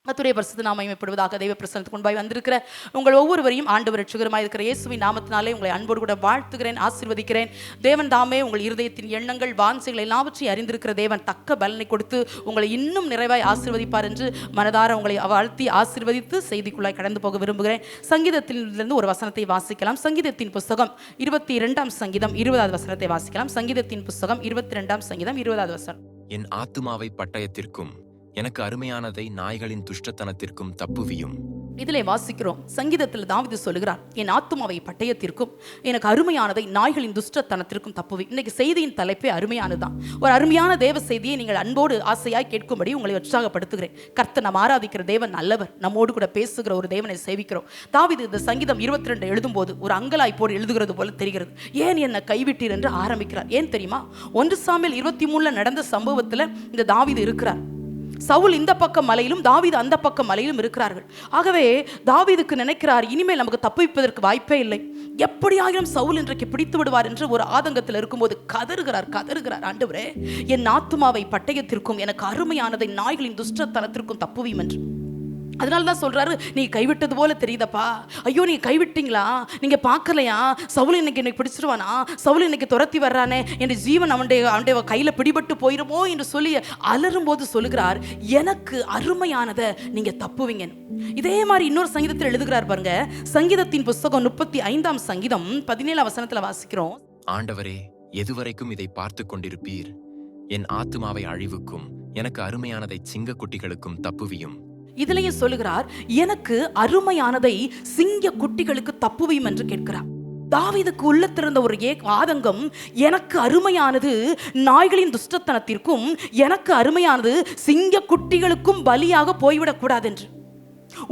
கர்த்தருடைய பரிசுத்த நாமம் மகிமைப்படுவதாக. தெய்வ பிரசன்னத்துக்கு முன்பாய் வந்திருக்கிற உங்கள் ஒவ்வொருவரையும் ஆண்டவர் ரட்சகருமாய் இருக்கிற இயேசுவின் நாமத்தினாலே உங்களை அன்போடு கூட வாழ்த்துகிறேன், ஆசீர்வதிக்கிறேன். தேவன் தாமே உங்கள் இருதயத்தின் எண்ணங்கள், வாஞ்சைகள் எல்லாவற்றையும் அறிந்திருக்கிற தேவன் தக்க பலனை கொடுத்து உங்களை இன்னும் நிறைவாய் ஆசீர்வதிப்பார் என்று மனதார உங்களை வாழ்த்தி ஆசீர்வதித்து செய்திக்குள்ளாய் கடந்து போக விரும்புகிறேன். சங்கீதத்திலிருந்து ஒரு வசனத்தை வாசிக்கலாம். சங்கீதத்தின் புஸ்தகம் 22ஆம் சங்கீதம் 20வது வசனத்தை வாசிக்கலாம். சங்கீதத்தின் புஸ்தகம் 22ஆம் சங்கீதம் 20வது வசனம். என் ஆத்துமாவை பட்டயத்திற்கும் எனக்கு அருமையானதை நாய்களின் துஷ்டத்தனத்திற்கும் தப்புவியும். இதிலே வாசிக்கிறோம், சங்கீதத்தில் தாவீது சொல்லுகிறார், என் ஆத்துமாவை பட்டயத்திற்கும் எனக்கு அருமையானதை நாய்களின் துஷ்டத்தனத்திற்கும் தப்புவி. இன்னைக்கு செய்தியின் தலைப்பே அருமையானதுதான். ஒரு அருமையான தேவ செய்தியை நீங்கள் அன்போடு ஆசையாய் கேட்கும்படி உங்களை உற்சாகப்படுத்துகிறேன். கர்த்தர் நாம் ஆராதிக்கிற தேவன் நல்லவர், நம்மோடு கூட பேசுகிற ஒரு தேவனை சேவிக்கிறோம். தாவீது இந்த சங்கீதம் 22 எழுதும்போது ஒரு அங்கலாய்ப்போடு எழுதுகிறது போல தெரிகிறது. ஏன் என்னை கைவிட்டீர் என்று ஆரம்பிக்கிறார். ஏன் தெரியுமா? 1 சாமுவேல் 23 நடந்த சம்பவத்தில் இந்த தாவீது இருக்கிறார். சவுல் இந்த பக்கம் மலையிலும் தாவீது அந்த பக்கம் மலையிலும் இருக்கிறார்கள். ஆகவே தாவீதுக்கு நினைக்கிறார், இனிமேல் நமக்கு தப்பிப்பதற்கு வாய்ப்பே இல்லை, எப்படியாகிலும் சவுல் இன்றைக்கு பிடித்து விடுவார் என்று ஒரு ஆதங்கத்தில் இருக்கும்போது கதறுகிறார். ஆண்டவரே, என் ஆத்துமாவை பட்டயத்திற்கும் எனக்கு அருமையானதை நாய்களின் துஷ்டத்தனத்திற்கும் தப்புவீம் என்று. அதனால தான் சொல்றாரு, நீ கைவிட்டது போல தெரியுதப்பா. ஐயோ, நீ கைவிட்டீங்களா? நீங்க பார்க்கலையா? சவுல் இன்னைக்கு பிடிச்சிருவானா? சவுல் இன்னைக்கு துரத்தி வர்றானே, என் ஜீவன் அவனுடைய கையில பிடிபட்டு போயிருமோ என்று சொல்லி அலறும் போது சொல்லுகிறார், எனக்கு அருமையானதை நீங்க தப்புவீங்க. இதே மாதிரி இன்னொரு சங்கீதத்தில் எழுதுகிறார் பாருங்க. சங்கீதத்தின் புஸ்தகம் 35ஆம் சங்கீதம் 17ஆம் வசனத்துல வாசிக்கிறோம், ஆண்டவரே, எதுவரைக்கும் இதை பார்த்து கொண்டிருப்பீர்? என் ஆத்துமாவை அழிவுக்கும் எனக்கு அருமையானதை சிங்க குட்டிகளுக்கும் தப்புவியும். இதுலயும் சொல்லுகிறார், எனக்கு அருமையானதை சிங்க குட்டிகளுக்கு தப்புவியும் என்று கேட்கிறார். தாவீதுக்கு உள்ளத்திருந்த ஒரு ஆதங்கம், எனக்கு அருமையானது நாய்களின் துஷ்டத்தனத்திற்கும் எனக்கு அருமையானது சிங்க குட்டிகளுக்கும் பலியாக போய்விடக் கூடாது என்று.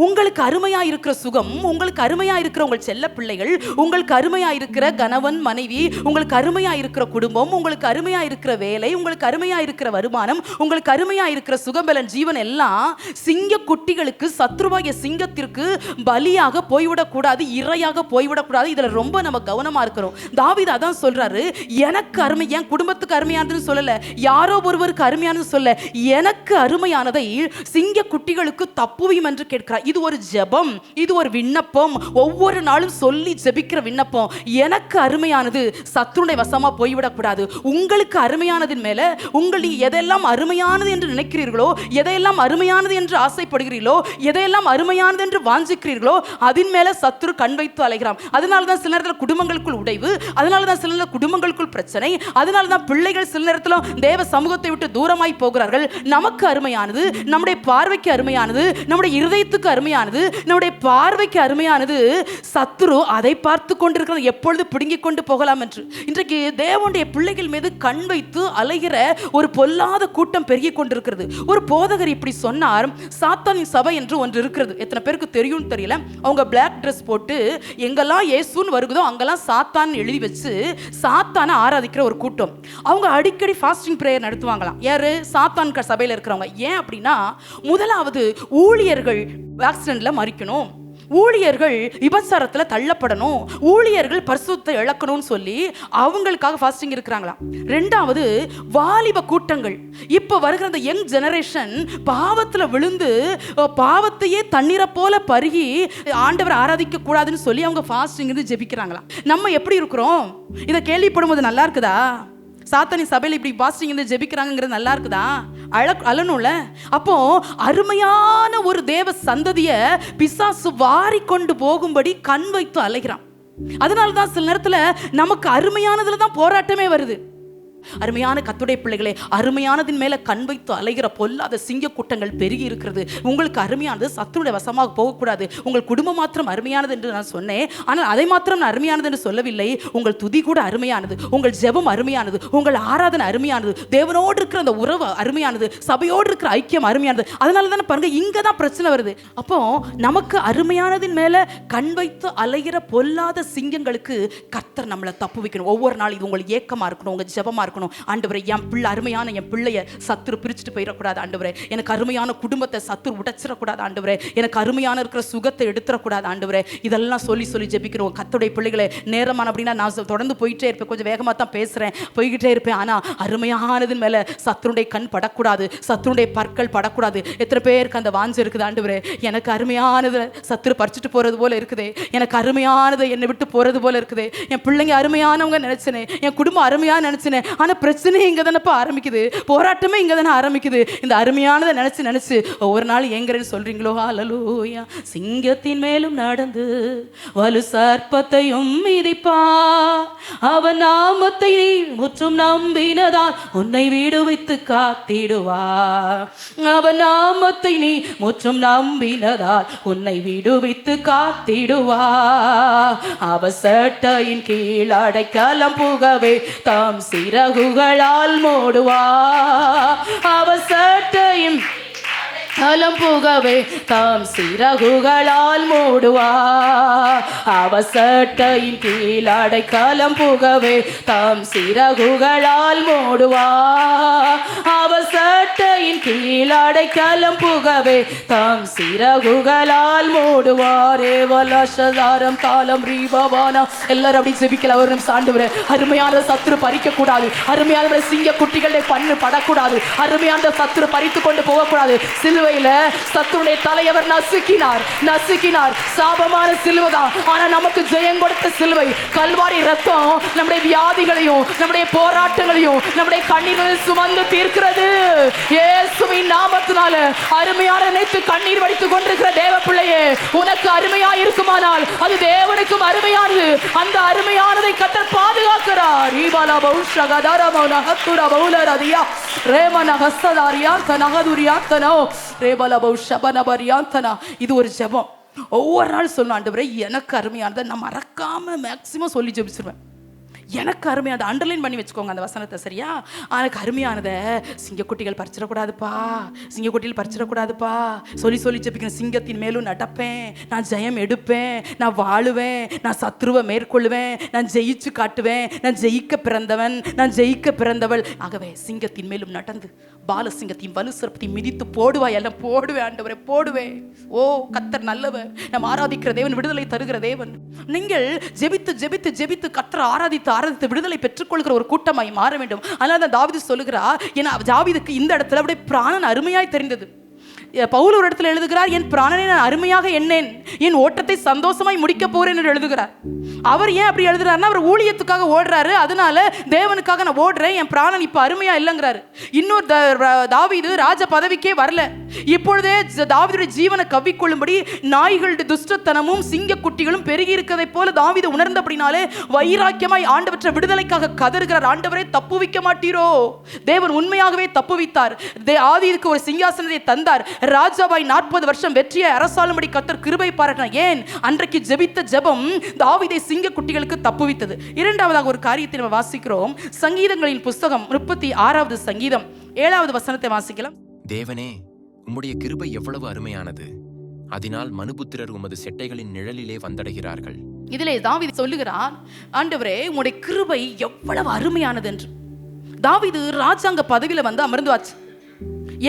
உங்களுக்கு அருமையா இருக்கிற சுகம், உங்களுக்கு அருமையா இருக்கிற உங்கள் செல்ல பிள்ளைகள், உங்களுக்கு அருமையா இருக்கிற கணவன் மனைவி, உங்களுக்கு அருமையா இருக்கிற குடும்பம், உங்களுக்கு அருமையா இருக்கிற வேலை, உங்களுக்கு அருமையா இருக்கிற வருமானம், உங்களுக்கு அருமையா இருக்கிற சுகபலன் ஜீவன் எல்லாம் சிங்க குட்டிகளுக்கு, சத்ருவாகிய சிங்கத்திற்கு பலியாக போய்விடக்கூடாது, இரையாக போய்விடக்கூடாது. இதுல ரொம்ப நம்ம கவனமா இருக்கிறோம். தாவீது அதான் சொல்றாரு, எனக்கு அருமை, என் குடும்பத்துக்கு அருமையானதுன்னு சொல்லல, யாரோ ஒருவருக்கு அருமையானது சொல்ல, எனக்கு அருமையானதை சிங்க குட்டிகளுக்கு தப்புவியும் என்று கேட்கிறார். இது ஒரு ஜெபம், இது ஒரு விண்ணப்பம், ஒவ்வொரு நாளும் சொல்லி ஜெபிக்கிற விண்ணப்பம். எனக்கு அருமையானது சத்துருடைய வசமா போய்விடக்கூடாது. உங்களுக்கு அருமையானதின் மேல உங்கள் எதெல்லாம் அருமையானது என்று நினைக்கிறீர்களோ, எதையெல்லாம் அருமையானது என்று ஆசைப்படுகிறீர்களோ, எதையெல்லாம் அருமையானது என்று வாஞ்சிக்கிறீர்களோ, அதன் மேல சத்துரு கண் வைத்து அலைகிறான். அதனாலதான் சில நேரத்தில் குடும்பங்களுக்குள் உடைவு, அதனாலதான் சில நேரத்தில் குடும்பங்களுக்குள் பிரச்சனை, அதனாலதான் பிள்ளைகள் சில நேரத்தில் தேவ சமூகத்தை விட்டு தூரமாய் போகிறார்கள். நமக்கு அருமையானது, நம்முடைய பார்வைக்கு அருமையானது, நம்முடைய இருதயத்துக்கு அருமையானது, நம்முடைய பார்வைக்கு அருமையானது, சத்துரு அதை பார்த்து கொண்டிருக்கிறது, எப்பொழுது பிடுங்கிக் கொண்டு போகலாம் என்று. இன்றைக்கு தேவனுடைய பிள்ளைகள் மீது கண் வைத்து அலைகிற ஒரு பொல்லாத கூட்டம் பெருகிக் கொண்டிருக்கிறது. ஒரு போதகர் இப்படி சொன்னார், சாத்தானின் சபை என்று ஒன்று இருக்கிறது. எத்தனை பேருக்கு தெரியும் தெரியல. அவங்க பிளாக் ட்ரெஸ் போட்டு எங்கெல்லாம் இயேசுன்னு வருகுதோ அங்கெல்லாம் சாத்தான் எழுதி வச்சு சாத்தானை ஆராதிக்கிற ஒரு கூட்டம். அவங்க அடிக்கடி ஃபாஸ்டிங் பிரேயர் நடத்துவாங்களாம். யாரு? சாத்தான் சபையில் இருக்கிறவங்க. ஏன் அப்படின்னா, முதலாவது ஊழியர்கள் ஆக்சிடென்ட்ல மறிக்கணும், ஊழியர்கள் விபச்சாரத்துல தள்ளப்படணும், ஊழியர்கள் பரிசுத்தத்தை இழக்கணும்னு சொல்லி அவங்களுக்காக ஃபாஸ்டிங் இருக்கிறாங்களாம். ரெண்டாவது, வாலிப கூட்டங்கள், இப்ப வருகிற அந்த யங் ஜெனரேஷன் பாவத்துல விழுந்து பாவத்தையே தண்ணீரை போல பருகி ஆண்டவர் ஆராதிக்க கூடாதுன்னு சொல்லி அவங்க ஃபாஸ்டிங் இருந்து ஜெபிக்கிறாங்களாம். நம்ம எப்படி இருக்கிறோம்? இதை கேள்விப்படும் போது நல்லா இருக்குதா? சாத்தானின் சபையில் இப்படி பாஸ்டிங் இருந்து ஜெபிக்கிறாங்கிறது நல்லா இருக்குதா? அழணும்ல. அப்போ அருமையான ஒரு தேவ சந்ததிய பிசாசு வாரி கொண்டு போகும்படி கண் வைத்து அலைகிறான். அதனாலதான் சில நேரத்துல நமக்கு அருமையானதுல தான் போராட்டமே வருது. அருமையான கர்த்தருடைய பிள்ளைகளே, அருமையானதின் மேல கண் வைத்து அலைகிற பொல்லாத சிங்க கூட்டங்கள் பெருகி இருக்கிறது. உங்களுக்கு அருமையானது சத்துருடைய வசமாக போகக்கூடாது. உங்கள் குடும்பம் மாத்திரம் அருமையானது என்று நான் சொன்னேன், ஆனால் அதை மாத்திரம் நான் அருமையானது என்று சொல்லவில்லை. உங்கள் துதி கூட அருமையானது, உங்கள் ஜெபம் அருமையானது, உங்கள் ஆராதனை அருமையானது, தேவனோடு இருக்கிற அந்த உறவு அருமையானது, சபையோடு இருக்கிற ஐக்கியம் அருமையானது. அதனால தானே பாருங்க, இங்க தான் பிரச்சனை வருது. அப்போ நமக்கு அருமையானதின் மேல கண் வைத்து அலைகிற பொல்லாத சிங்கங்களுக்கு கர்த்தர் நம்மளை தப்பு வைக்கணும். ஒவ்வொரு நாள் இது உங்களுக்கு ஏக்கமா இருக்கணும், உங்க ஜெபமா இருக்கணும். இருக்கணும். ஆண்டவரே, என் பிள்ளை அருமையான என் பிள்ளைய சத்துரு பிரிச்சுட்டு போயிடக்கூடாது ஆண்டவரே. எனக்கு அருமையான குடும்பத்தை சத்துரு உடைச்சிடக்கூடாது ஆண்டவரே. எனக்கு அருமையான இருக்கிற சுகத்தை எடுத்துடக்கூடாது ஆண்டவரே. இதெல்லாம் சொல்லி சொல்லி ஜெபிக்கிறோம். கர்த்தருடைய பிள்ளைகளை நேரமான அப்படின்னா நான் தொடர்ந்து போயிட்டே இருப்பேன். கொஞ்சம் வேகமாக தான் பேசுகிறேன், போய்கிட்டே இருப்பேன். ஆனால் அருமையானது மேலே சத்துருடைய கண் படக்கூடாது, சத்துருடைய பற்கள் படக்கூடாது. எத்தனை பேருக்கு அந்த வாஞ்சை இருக்குது ஆண்டவரே? எனக்கு அருமையானது சத்துரு பறிச்சுட்டு போகிறது போல இருக்குதே, எனக்கு அருமையானதை என்னை விட்டு போகிறது போல இருக்குதே, என் பிள்ளைங்க அருமையானவங்க நினச்சினே, என் குடும்பம் அருமையாக நினச்சினே. ஆனால் பிரச்சனையே இங்கே தானேப்பா ஆரம்பிக்குது, போராட்டமே இங்கே தானே ஆரம்பிக்குது. இந்த அருமையானதை நினச்சி நினச்சி ஒவ்வொரு நாள் ஏங்குறேன்னு சொல்கிறீங்களோ? ஹல்லேலூயா. சிங்கத்தின் மேலும் நடந்து வலு சர்ப்பத்தையும் மிதிப்பா, அவன் நாமத்தை நீ முற்றும் நம்பினதால் உன்னை விடுவித்து காத்திடுவா. அவன் நாமத்தை நீ முற்றும் நம்பினதால் உன்னை விடுவித்து காத்திடுவா. அவ சட்டையின் கீழ் அடைக்கலம் புகவே தாம் சிறகுகளால் மூடுவா. அவ சட்டையின் கலம் புகவே தாம் சிறகுகளால் மூடுவா. அவ சட்டையின் கீழ் அடைக்கலம் புகவே தாம் சிறகுகளால் மூடுவா. அவ சட்டையின் கீழ் அடைக்கலம் புகவே தாம் சிறகுகளால் மூடுவாரே. வலசதாரம் காலம் ரீபவானா. எல்லாரும் அப்படி ஜெபிக்கல. ஒரு நிமிஷம் ஆண்டவரே, அருமையான சத்துரு பறிக்க கூடாது, அருமையான சிங்க குட்டிகளுடைய பண்ணு படக்கூடாது, அருமையான சத்துரு பறித்து கொண்டு போகக்கூடாது. சத்துருடைய தலைவர் நசுக்கினார். சாபமான சிலுவைதான், ஆனா நமக்கு ஜெயம் கொடுத்த சிலுவை கல்வாரி ரத்தம் நம்முடைய வியாதிகளையும் நம்முடைய போராட்டங்களையும் நம்முடைய கண்ணீர்களையும் சுமந்து தீர்க்கிறது. இயேசுவின் நாமத்தினால அருமையான நினைத்து கண்ணீர் வடித்துக் கொண்டிருக்கிற தேவ பிள்ளையே, உனக்கு அருமையா இருக்குமானால் அது தேவனுக்கும் அருமையானது. அந்த அருமையானதை கர்த்தர் பாதுகாக்கிறார். ஈபாலா பௌஷகதாரமோ நகத்துரா பௌலரதியா ரேமன ஹஸ்ததாரியா தனகதுரியா தனோ இது ஒரு ஜெபம். ஒவ்வொரு நாள் சொல்லணும், ஆண்டவரே எனக்கு அருமையானதை நான் மறக்காம மேக்சிமம் சொல்லி ஜெபிச்சிருவேன். எனக்கு அருமையானதை அண்டர்லைன் பண்ணி வச்சுக்கோங்க அந்த வசனத்தை, சரியா? எனக்கு அருமையானதை சிங்கக்குட்டிகள் பறிச்சிடக்கூடாதுப்பா, சிங்கக்குட்டிகள் பறிச்சிடக்கூடாதுப்பா சொல்லி சொல்லி ஜெபிக்கணும். சிங்கத்தின் மேலும் நடப்பேன், நான் ஜெயம் எடுப்பேன், நான் வாழுவேன், நான் சத்ருவை மேற்கொள்வேன், நான் ஜெயிச்சு காட்டுவேன், நான் ஜெயிக்க பிறந்தவன், நான் ஜெயிக்க பிறந்தவள். ஆகவே சிங்கத்தின் மேலும் நடந்து பாலசிங்கத்தையும் வலு சர்ப்பத்தையும் மிதித்து போடுவாய். எல்லாம் போடுவேன் ஆண்டவரே, போடுவேன். ஓ, கர்த்தர் நல்லவர், நாம் ஆராதிக்கிற தேவன் விடுதலை தருகிற தேவன். நீங்கள் ஜெபித்து ஜெபித்து ஜெபித்து கர்த்தர் ஆராதித்து ஆராதித்து விடுதலை பெற்றுக்கொள்கிற ஒரு கூட்டமாய் மாற வேண்டும். அதனால தாவீது சொல்லுகிறார், ஏன்னா தாவீதுக்கு இந்த இடத்துல அப்படியே பிராணன் அருமையாய் தெரிந்தது. பவுல் ஒரு இடத்துல எழுதுகிறார், என் பிராணனை நான் அருமையாக எண்ணேன், என் ஓட்டத்தை சந்தோஷமாய் முடிக்க போறேன் என்று எழுதுகிறார். அவர் ஏன் அப்படி எழுதுறாருன்னா, அவர் ஊழியத்துக்காக ஓடுறாரு, அதனால தேவனுக்காக நான் ஓடுறேன், என் பிராணன் இப்ப அருமையா இல்லைங்கிறாரு. இன்னொரு தாவீது ராஜ பதவிக்கே வரல, இப்பொழுதே தாவீதுடைய ஜீவனை கவ்விக்கொள்ளும்படி நாய்களுடைய துஷ்டத்தனமும் சிங்க குட்டிகளும் பெருகி இருக்கிறதை போல தாவீது உணர்ந்தபடினாலே வைராக்கியமாய் ஆண்டவற்ற விடுதலைக்காக கதறுகிறார். ஆண்டவரே தப்புவிக்க மாட்டீரோ? தேவன் உண்மையாகவே தப்புவித்தார். ஆதிக்கு ஒரு சிங்காசனத்தை தந்தார். ராஜாவாய் 40 வருஷம் வெற்றியை அரசாளும்படி கர்த்தர் கிருபை பாராட்டினார். ஏன்? அன்றைக்கு ஜெபித்த ஜெபம் தாவீதை சிங்க குட்டிகளுக்கு தப்புவித்தது. இரண்டாவதாக ஒரு காரியத்தை நம்ம வாசிக்கிறோம். சங்கீதங்களின் புஸ்தகம் 36வது சங்கீதம் 7வது வசனத்தை வாசிக்கலாம். தேவனே, உம்முடைய கிருபை எவ்வளவு அருமையானது, அதனால் மனுபுத்திரர் உமது செட்டைகளின் நிழலிலே வந்தடைகிறார்கள். இதிலே தாவீது சொல்லுகிறார், ஆண்டவரே உம்முடைய கிருபை எவ்வளவு அருமையானது என்று. தாவீது ராஜாங்க பதவியில வந்து அமர்ந்துவாச்சு.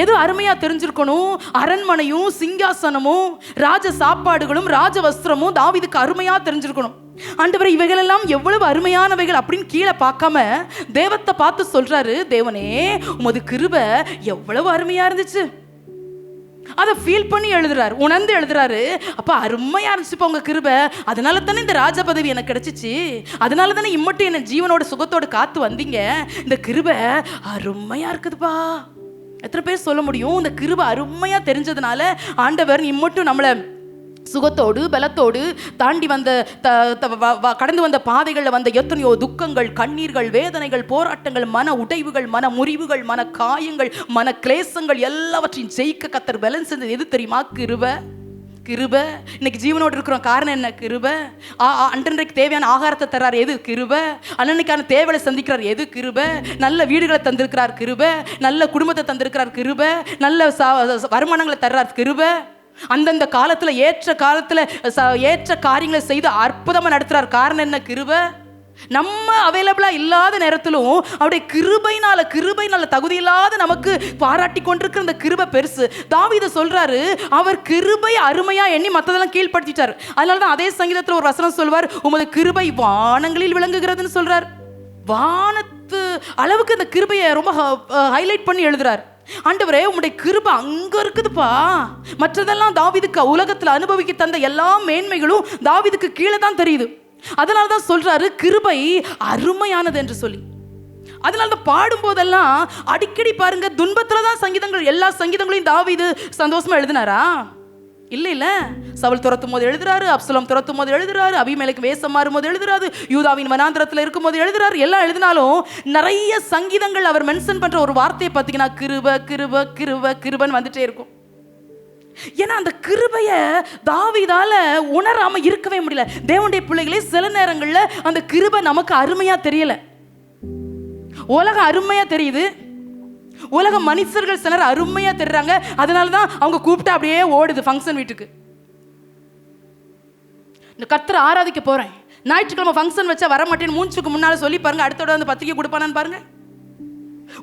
எது அருமையா தெரிஞ்சிருக்கணும்? அரண்மனையும் சிங்காசனமும் ராஜ சாப்பாடுகளும் ராஜ வஸ்திரமும் தாவீதுக்கு அருமையா தெரிஞ்சிருக்கணும். ஆண்டவரே இவைகளெல்லாம் எவ்வளவு அருமையானவைகள் அப்படின்னு கீழே பார்க்காம தேவத்தை பார்த்து சொல்றாரு, தேவனே உமது கிருபை எவ்வளவு அருமையா இருந்துச்சு. அதை ஃபீல் பண்ணி எழுதுறாரு, உணர்ந்து எழுதுறாரு. அப்ப அருமையா இருந்துச்சுப்பா உங்க கிருபை, அதனால தானே இந்த ராஜ பதவி எனக்கு கிடைச்சிச்சு, அதனால தானே இம்மட்டும் என்ன ஜீவனோட சுகத்தோடு காத்து வந்தீங்க. இந்த கிருபை அருமையா இருக்குதுப்பா. எத்தனை பேர் சொல்ல முடியும்? இந்த கிருபை அருமையா தெரிஞ்சதுனால ஆண்டவர் இம்மட்டும் நம்மளை சுகத்தோடு பலத்தோடு தாண்டி வந்த கடந்து வந்த பாதைகளில் வந்த எத்தனையோ துக்கங்கள், கண்ணீர்கள், வேதனைகள், போராட்டங்கள், மன உடைவுகள், மன முறிவுகள், மன காயங்கள், மன கிளேசங்கள் எல்லாவற்றையும் ஜெயிக்க கர்த்தர் பலன் செஞ்சது எது தெரியுமா? கிருபை. கிருபை. இன்னைக்கு ஜீவனோடு இருக்கிறோம், காரணம் என்ன? கிருபை. அன்றைக்கு தேவையான ஆகாரத்தை தர்றார், எது? கிருபை. அன்னைக்கான தேவையை சந்திக்கிறார், எது? கிருபை. நல்ல வீடுகளை தந்திருக்கிறார், கிருபை. நல்ல குடும்பத்தை தந்திருக்கிறார், கிருபை. நல்ல வருமானங்களை தர்றார், கிருபை. அந்தந்த காலத்துல ஏற்ற காரியங்களை செய்து அற்புதமா நடத்துறார், காரணம் என்ன? கிருபை. நம்ம அவைலபிளா இல்லாத நேரத்திலும் அவருடைய கிருபைனால தகுதி இல்லாத நமக்கு பாராட்டி கொண்டிருக்கிற அந்த கிருபை பெருசு. தாவீது சொல்றாரு, அவர் கிருபை அருமையா எண்ணி மற்றதெல்லாம் கீழ்படுத்திட்டார். அதனாலதான் அதே சங்கீதத்தில் ஒரு வசனம் சொல்வார், உமது கிருபை வானங்களில் விளங்குகிறதுன்னு சொல்றார். வானத்து அளவுக்கு அந்த கிருபையை ரொம்ப ஹைலைட் பண்ணி எழுதுறார். ஆண்டவரே, உம்முடைய கிருபை அங்க இருக்குதுப்பா. மற்றதெல்லாம் தாவீதுக்கு உலகத்துல அனுபவிக்க தந்த எல்லா மேன்மைகளும் தாவீதுக்கு கீழே தான் தெரியுது. அதனால தான் சொல்றாரு கிருபை அருமையானது என்று சொல்லி. அதனால தான் பாடும் போதெல்லாம் அடிக்கடி பாருங்க, துன்பத்துல தான் சங்கீதங்கள், எல்லா சங்கீதங்களையும் தாவீது சந்தோஷமா எழுதினாரா? இல்ல. சவுல் துரத்தும் போது எழுதுறாரு, அப்சலோம் துரத்தும் போது எழுதுறாரு, அபிமெலேக்கு வேஷம் மாறும் போது எழுதுறாரு, யூதாவின் வனாந்திரத்தில் இருக்கும் போது எழுதுறாரு. எல்லாம் எழுதினாலும் நிறைய சங்கீதங்கள் அவர் மென்ஷன் பண்ற ஒரு வார்த்தையை பார்த்தீங்கன்னா கிருப கிருப கிருப கிருபன்னு வந்துட்டே இருக்கும். ஏன்னா அந்த கிருபைய தாவீதால உணராம இருக்கவே முடியல. தேவனுடைய பிள்ளைகளே, சில நேரங்கள்ல அந்த கிருபை நமக்கு அருமையா தெரியல. உலகம் அருமையா தெரியுது, உலக மனுஷர்கள் சிலர் அருமையா தெரிறாங்க. அதனாலதான் அவங்க கூப்பிட்டு அப்படியே ஓடுது ஃபங்க்ஷன் வீட்டுக்கு. இந்த கர்த்தரை ஆராதிக்க போறேன், ஞாயிற்றுக்கிழமை ஃபங்க்ஷன் வச்சா வர மாட்டேன்னு மூஞ்சுக்கு முன்னால சொல்லி பாருங்க, அடுத்தோட வந்து பத்திரிக்கை கொடுப்பானான்னு பாருங்க.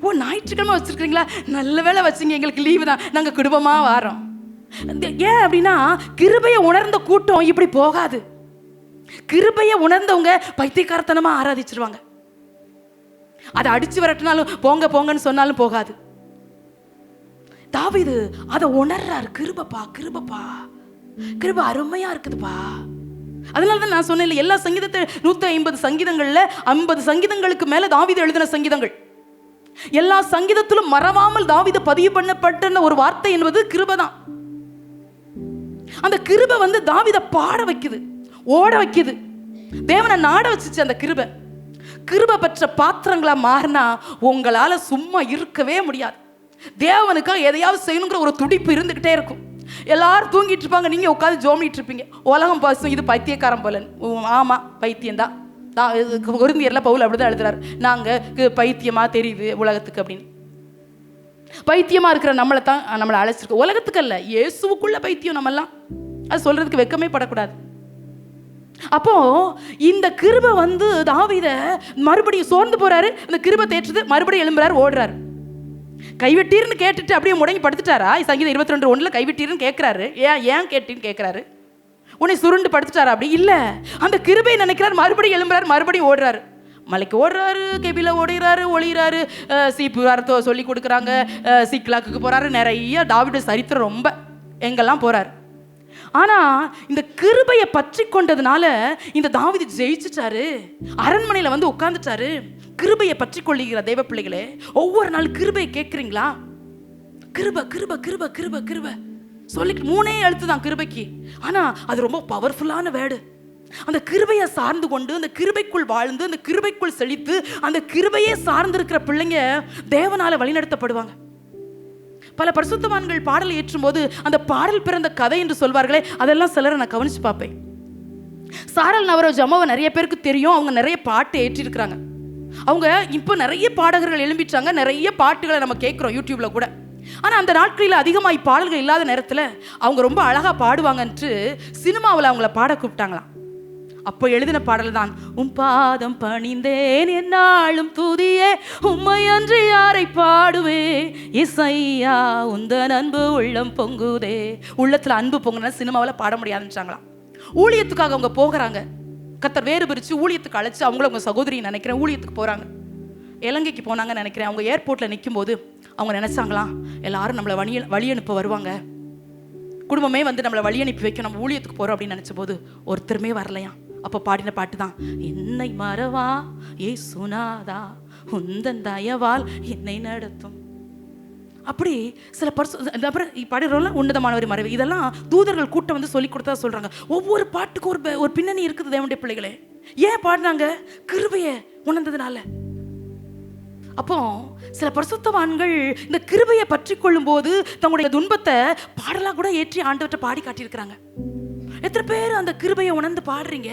ஓ, ஞாயிற்றுக்கிழமை வச்சிருக்கீங்களா, நல்ல வேலை வச்சுங்க, எங்களுக்கு லீவு தான், நாங்க குடும்பமா வாரோம். ஏன் அப்படின்னா, கிருபையை உணர்ந்த கூட்டம் இப்படி போகாது. கிருபையை உணர்ந்தவங்க பைத்தியக்காரத்தனமா ஆராதிச்சிருவாங்க. அதை அடிச்சு விரட்டினாலும் போங்க போங்கன்னு சொன்னாலும் போகாது. தாவீது அதை உணர்றாரு, கிருபப்பா கிருபப்பா, கிருபை அருமையா இருக்குதுப்பா. அதனாலதான் நான் சொன்னேன், எல்லா சங்கீதத்தை 150 சங்கீதங்கள்ல 50 சங்கீதங்களுக்கு மேல தாவீது எழுதின சங்கீதங்கள். எல்லா சங்கீதத்திலும் மறவாமல் தாவீது பதிவு பண்ணப்பட்ட ஒரு வார்த்தை என்பது கிருபை தான். அந்த கிருபை வந்து தாவீதை பாட வைக்குது, ஓட வைக்குது, தேவனை நாட வச்சுச்சு. அந்த கிருபை பெற்ற பாத்திரங்களா மாறினா உங்களால சும்மா இருக்கவே முடியாது. தேவனுக்காக எதையாவது செய்யணுங்கிற ஒரு துடிப்பு இருந்துகிட்டே இருக்கும். எல்லாரும் தூங்கிட்டு இருப்பாங்க, நீங்க உட்காந்து ஜோமிட்டு இருப்பீங்க. உலகம் பாசும், இது பைத்தியக்காரன் போல. ஆமா, பைத்தியம்தான். கொரிந்தியர்ல பவுல் அப்படிதான் எழுதுறாரு, நாங்க பைத்தியமா தெரியுது உலகத்துக்கு அப்படின்னு. பைத்தியமா இருக்கிற நம்மளை அழைச்சிருக்கு, உலகத்துக்கு அல்ல, இயேசுவுக்குள்ள பைத்தியம் நம்மெல்லாம். அது சொல்றதுக்கு வெக்கமே படக்கூடாது. அப்போ இந்த கிருபை வந்து தாவீத மறுபடியும் சோர்ந்து போறாரு, இந்த கிருபை தேற்றுது, மறுபடியும் எழும்புறாரு, ஓடுறாரு. கைவிட்டீர்னு கேட்டுட்டு அப்படியே முடங்கி படுத்துட்டாரா? சங்கீதம் 22:1 கைவிட்டீர்னு கேட்கிறாரு. ஏன் கேட்டீன்னு கேட்கிறாரு. உன்னை சுருண்டு படுத்துட்டாரா? அப்படி இல்ல, அந்த கிருபை நினைக்கிறார், மறுபடியும் எழும்புறாரு, மறுபடியும் ஓடுறாரு. மலைக்கு ஓடுறாரு, கெபில ஓடுறாரு, ஒளிறாரு, சீப்பு வாரத்தை சொல்லி கொடுக்குறாங்க, சீக்லாக்கு போறாரு. நிறைய தாவீது சரித்திரம் ரொம்ப எங்கெல்லாம் போறாரு. ஆனா இந்த கிருபையை பற்றி கொண்டதுனால இந்த தாவீது ஜெயிச்சுட்டாரு, அரண்மனையில வந்து உட்கார்ந்துட்டாரு. கிருபையை பற்றி கொள்ளுகிற தேவ பிள்ளைகளே, ஒவ்வொரு நாள் கிருபையை கேட்குறீங்களா? கிருபை கிருபை கிருபை கிருபை கிருபை சொல்லிட்டு 3 எழுத்து தான் கிருபைக்கு. ஆனா அது ரொம்ப பவர்ஃபுல்லான வேர்டு. அந்த கிருபையை சார்ந்து கொண்டு, அந்த கிருபைக்குள் வாழ்ந்து, அந்த கிருபைக்குள் செழித்து, அந்த கிருபையே சார்ந்திருக்கிற பிள்ளைங்க தேவனால வழிநடத்தப்படுவாங்க. பல பரிசுத்தவான்கள் பாடல் ஏற்றும் போது அந்த பாடல் பிறந்த கதை என்று சொல்வார்களே, அதெல்லாம் சிலரை நான் கவனிச்சு பார்ப்பேன். சாரல் நவரோஜ் அம்மாவை நிறைய பேருக்கு தெரியும், அவங்க நிறைய பாட்டு ஏற்றிருக்கிறாங்க. அவங்க இப்போ நிறைய பாடகர்கள் எழும்பிட்டாங்க, நிறைய பாட்டுகளை நம்ம கேட்குறோம் யூடியூப்ல கூட. ஆனால் அந்த நாட்களில் அதிகமாக பாடல்கள் இல்லாத நேரத்தில் அவங்க ரொம்ப அழகாக பாடுவாங்கன்ட்டு சினிமாவில் அவங்கள பாட கூப்பிட்டாங்களாம். அப்போ எழுதின பாடல் தான், உம் பாதம் பணிந்தேன் என்னாலும் துதியே, உம்மை அன்று யாரை பாடுவே, இசையா உந்தன் அன்பு உள்ளம் பொங்குதே. உள்ளத்தில் அன்பு பொங்குனா சினிமாவில் பாட முடியாதுன்றாங்களாம். ஊழியத்துக்காக அவங்க போகிறாங்க, கர்த்தர் வேறு பிரித்து ஊழியத்துக்கு அழைச்சி அவங்கள அவங்க சகோதரி நினைக்கிறேன் ஊழியத்துக்கு போகிறாங்க. இலங்கைக்கு போனாங்கன்னு நினைக்கிறேன். அவங்க ஏர்போர்ட்டில் நிற்கும் போது அவங்க நினைச்சாங்களாம், எல்லாரும் நம்மளை வழி அனுப்ப வருவாங்க, குடும்பமே வந்து நம்மளை வழி அனுப்பி வைக்க நம்ம ஊழியத்துக்கு போகிறோம் அப்படின்னு நினச்ச போது ஒருத்தருமே வரலையா. அப்போ பாடின பாட்டு தான், என்னை மறவா ஏசுநாதா உந்தன் தயவால் என்னை நடத்தும். அப்படி சில அப்புறம் பாடுறோம்ல, உன்னதமானவர் மறைவு, இதெல்லாம் தூதர்கள் கூட்டம் வந்து சொல்லி கொடுத்தா சொல்றாங்க. ஒவ்வொரு பாட்டுக்கும் ஒரு பின்னணி இருக்குது தேவனுடைய பிள்ளைகளே. ஏன் பாடினாங்க? கிருபையை உணர்ந்ததுனால. அப்போ சில பரிசுத்தவான்கள் இந்த கிருபையை பற்றி கொள்ளும் போது தங்களுடைய துன்பத்தை பாடலா கூட ஏற்றி ஆண்டவர்கிட்ட பாடி காட்டியிருக்கிறாங்க. எத்தனை பேர் அந்த கிருபையை உணர்ந்து பாடுறீங்க?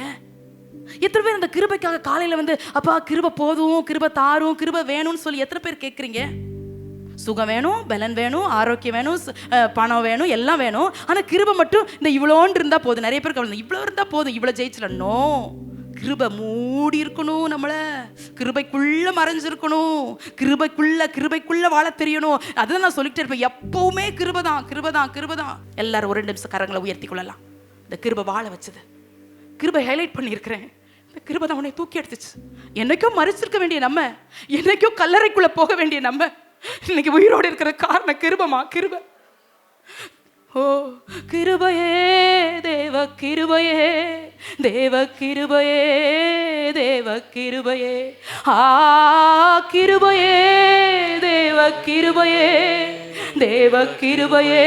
எத்தனை பேர் அந்த கிருபைக்காக காலையில வந்து அப்பா கிருபை போதும், கிருபை தாரும், கிருபை வேணும்னு சொல்லி எத்தனை பேர் கேட்குறீங்க? சுகம் வேணும், பலன் வேணும், ஆரோக்கியம் வேணும், பணம் வேணும், எல்லாம் வேணும். ஆனால் கிருபை மட்டும் இந்த இவ்வளோன்னு இருந்தால் போதும். நிறைய பேருக்கு இவ்வளோ இருந்தால் போதும், இவ்வளோ ஜெயிச்சிடணும். கிருபை மூடி இருக்கணும், நம்மள கிருபைக்குள்ள மறைஞ்சிருக்கணும், கிருபைக்குள்ள வாழ தெரியணும். அதான் நான் சொல்லிட்டே இருப்பேன், எப்பவுமே கிருபைதான். எல்லாரும் ஒரு 2 நிமிஷம் கரங்களை உயர்த்தி கொள்ளலாம். இந்த கிருபை வாழ வச்சது, கிருபை ஹைலைட் பண்ணியிருக்கிறேன். இந்த கிருபை தான் உன்னை தூக்கி எடுத்துச்சு. என்னைக்கும் மறைச்சிருக்க வேண்டிய நம்ம, என்னைக்கும் கல்லறைக்குள்ள போக வேண்டிய நம்ம, இன்னைக்கு உயிரோடு இருக்கிற காரணம் கிருபை. ஓ கிருபையே, தேவ கிருபையே, தேவ கிருபையே, தேவ கிருபையே, கிருபையே, தேவ கிருபையே, தேவ கிருபையே,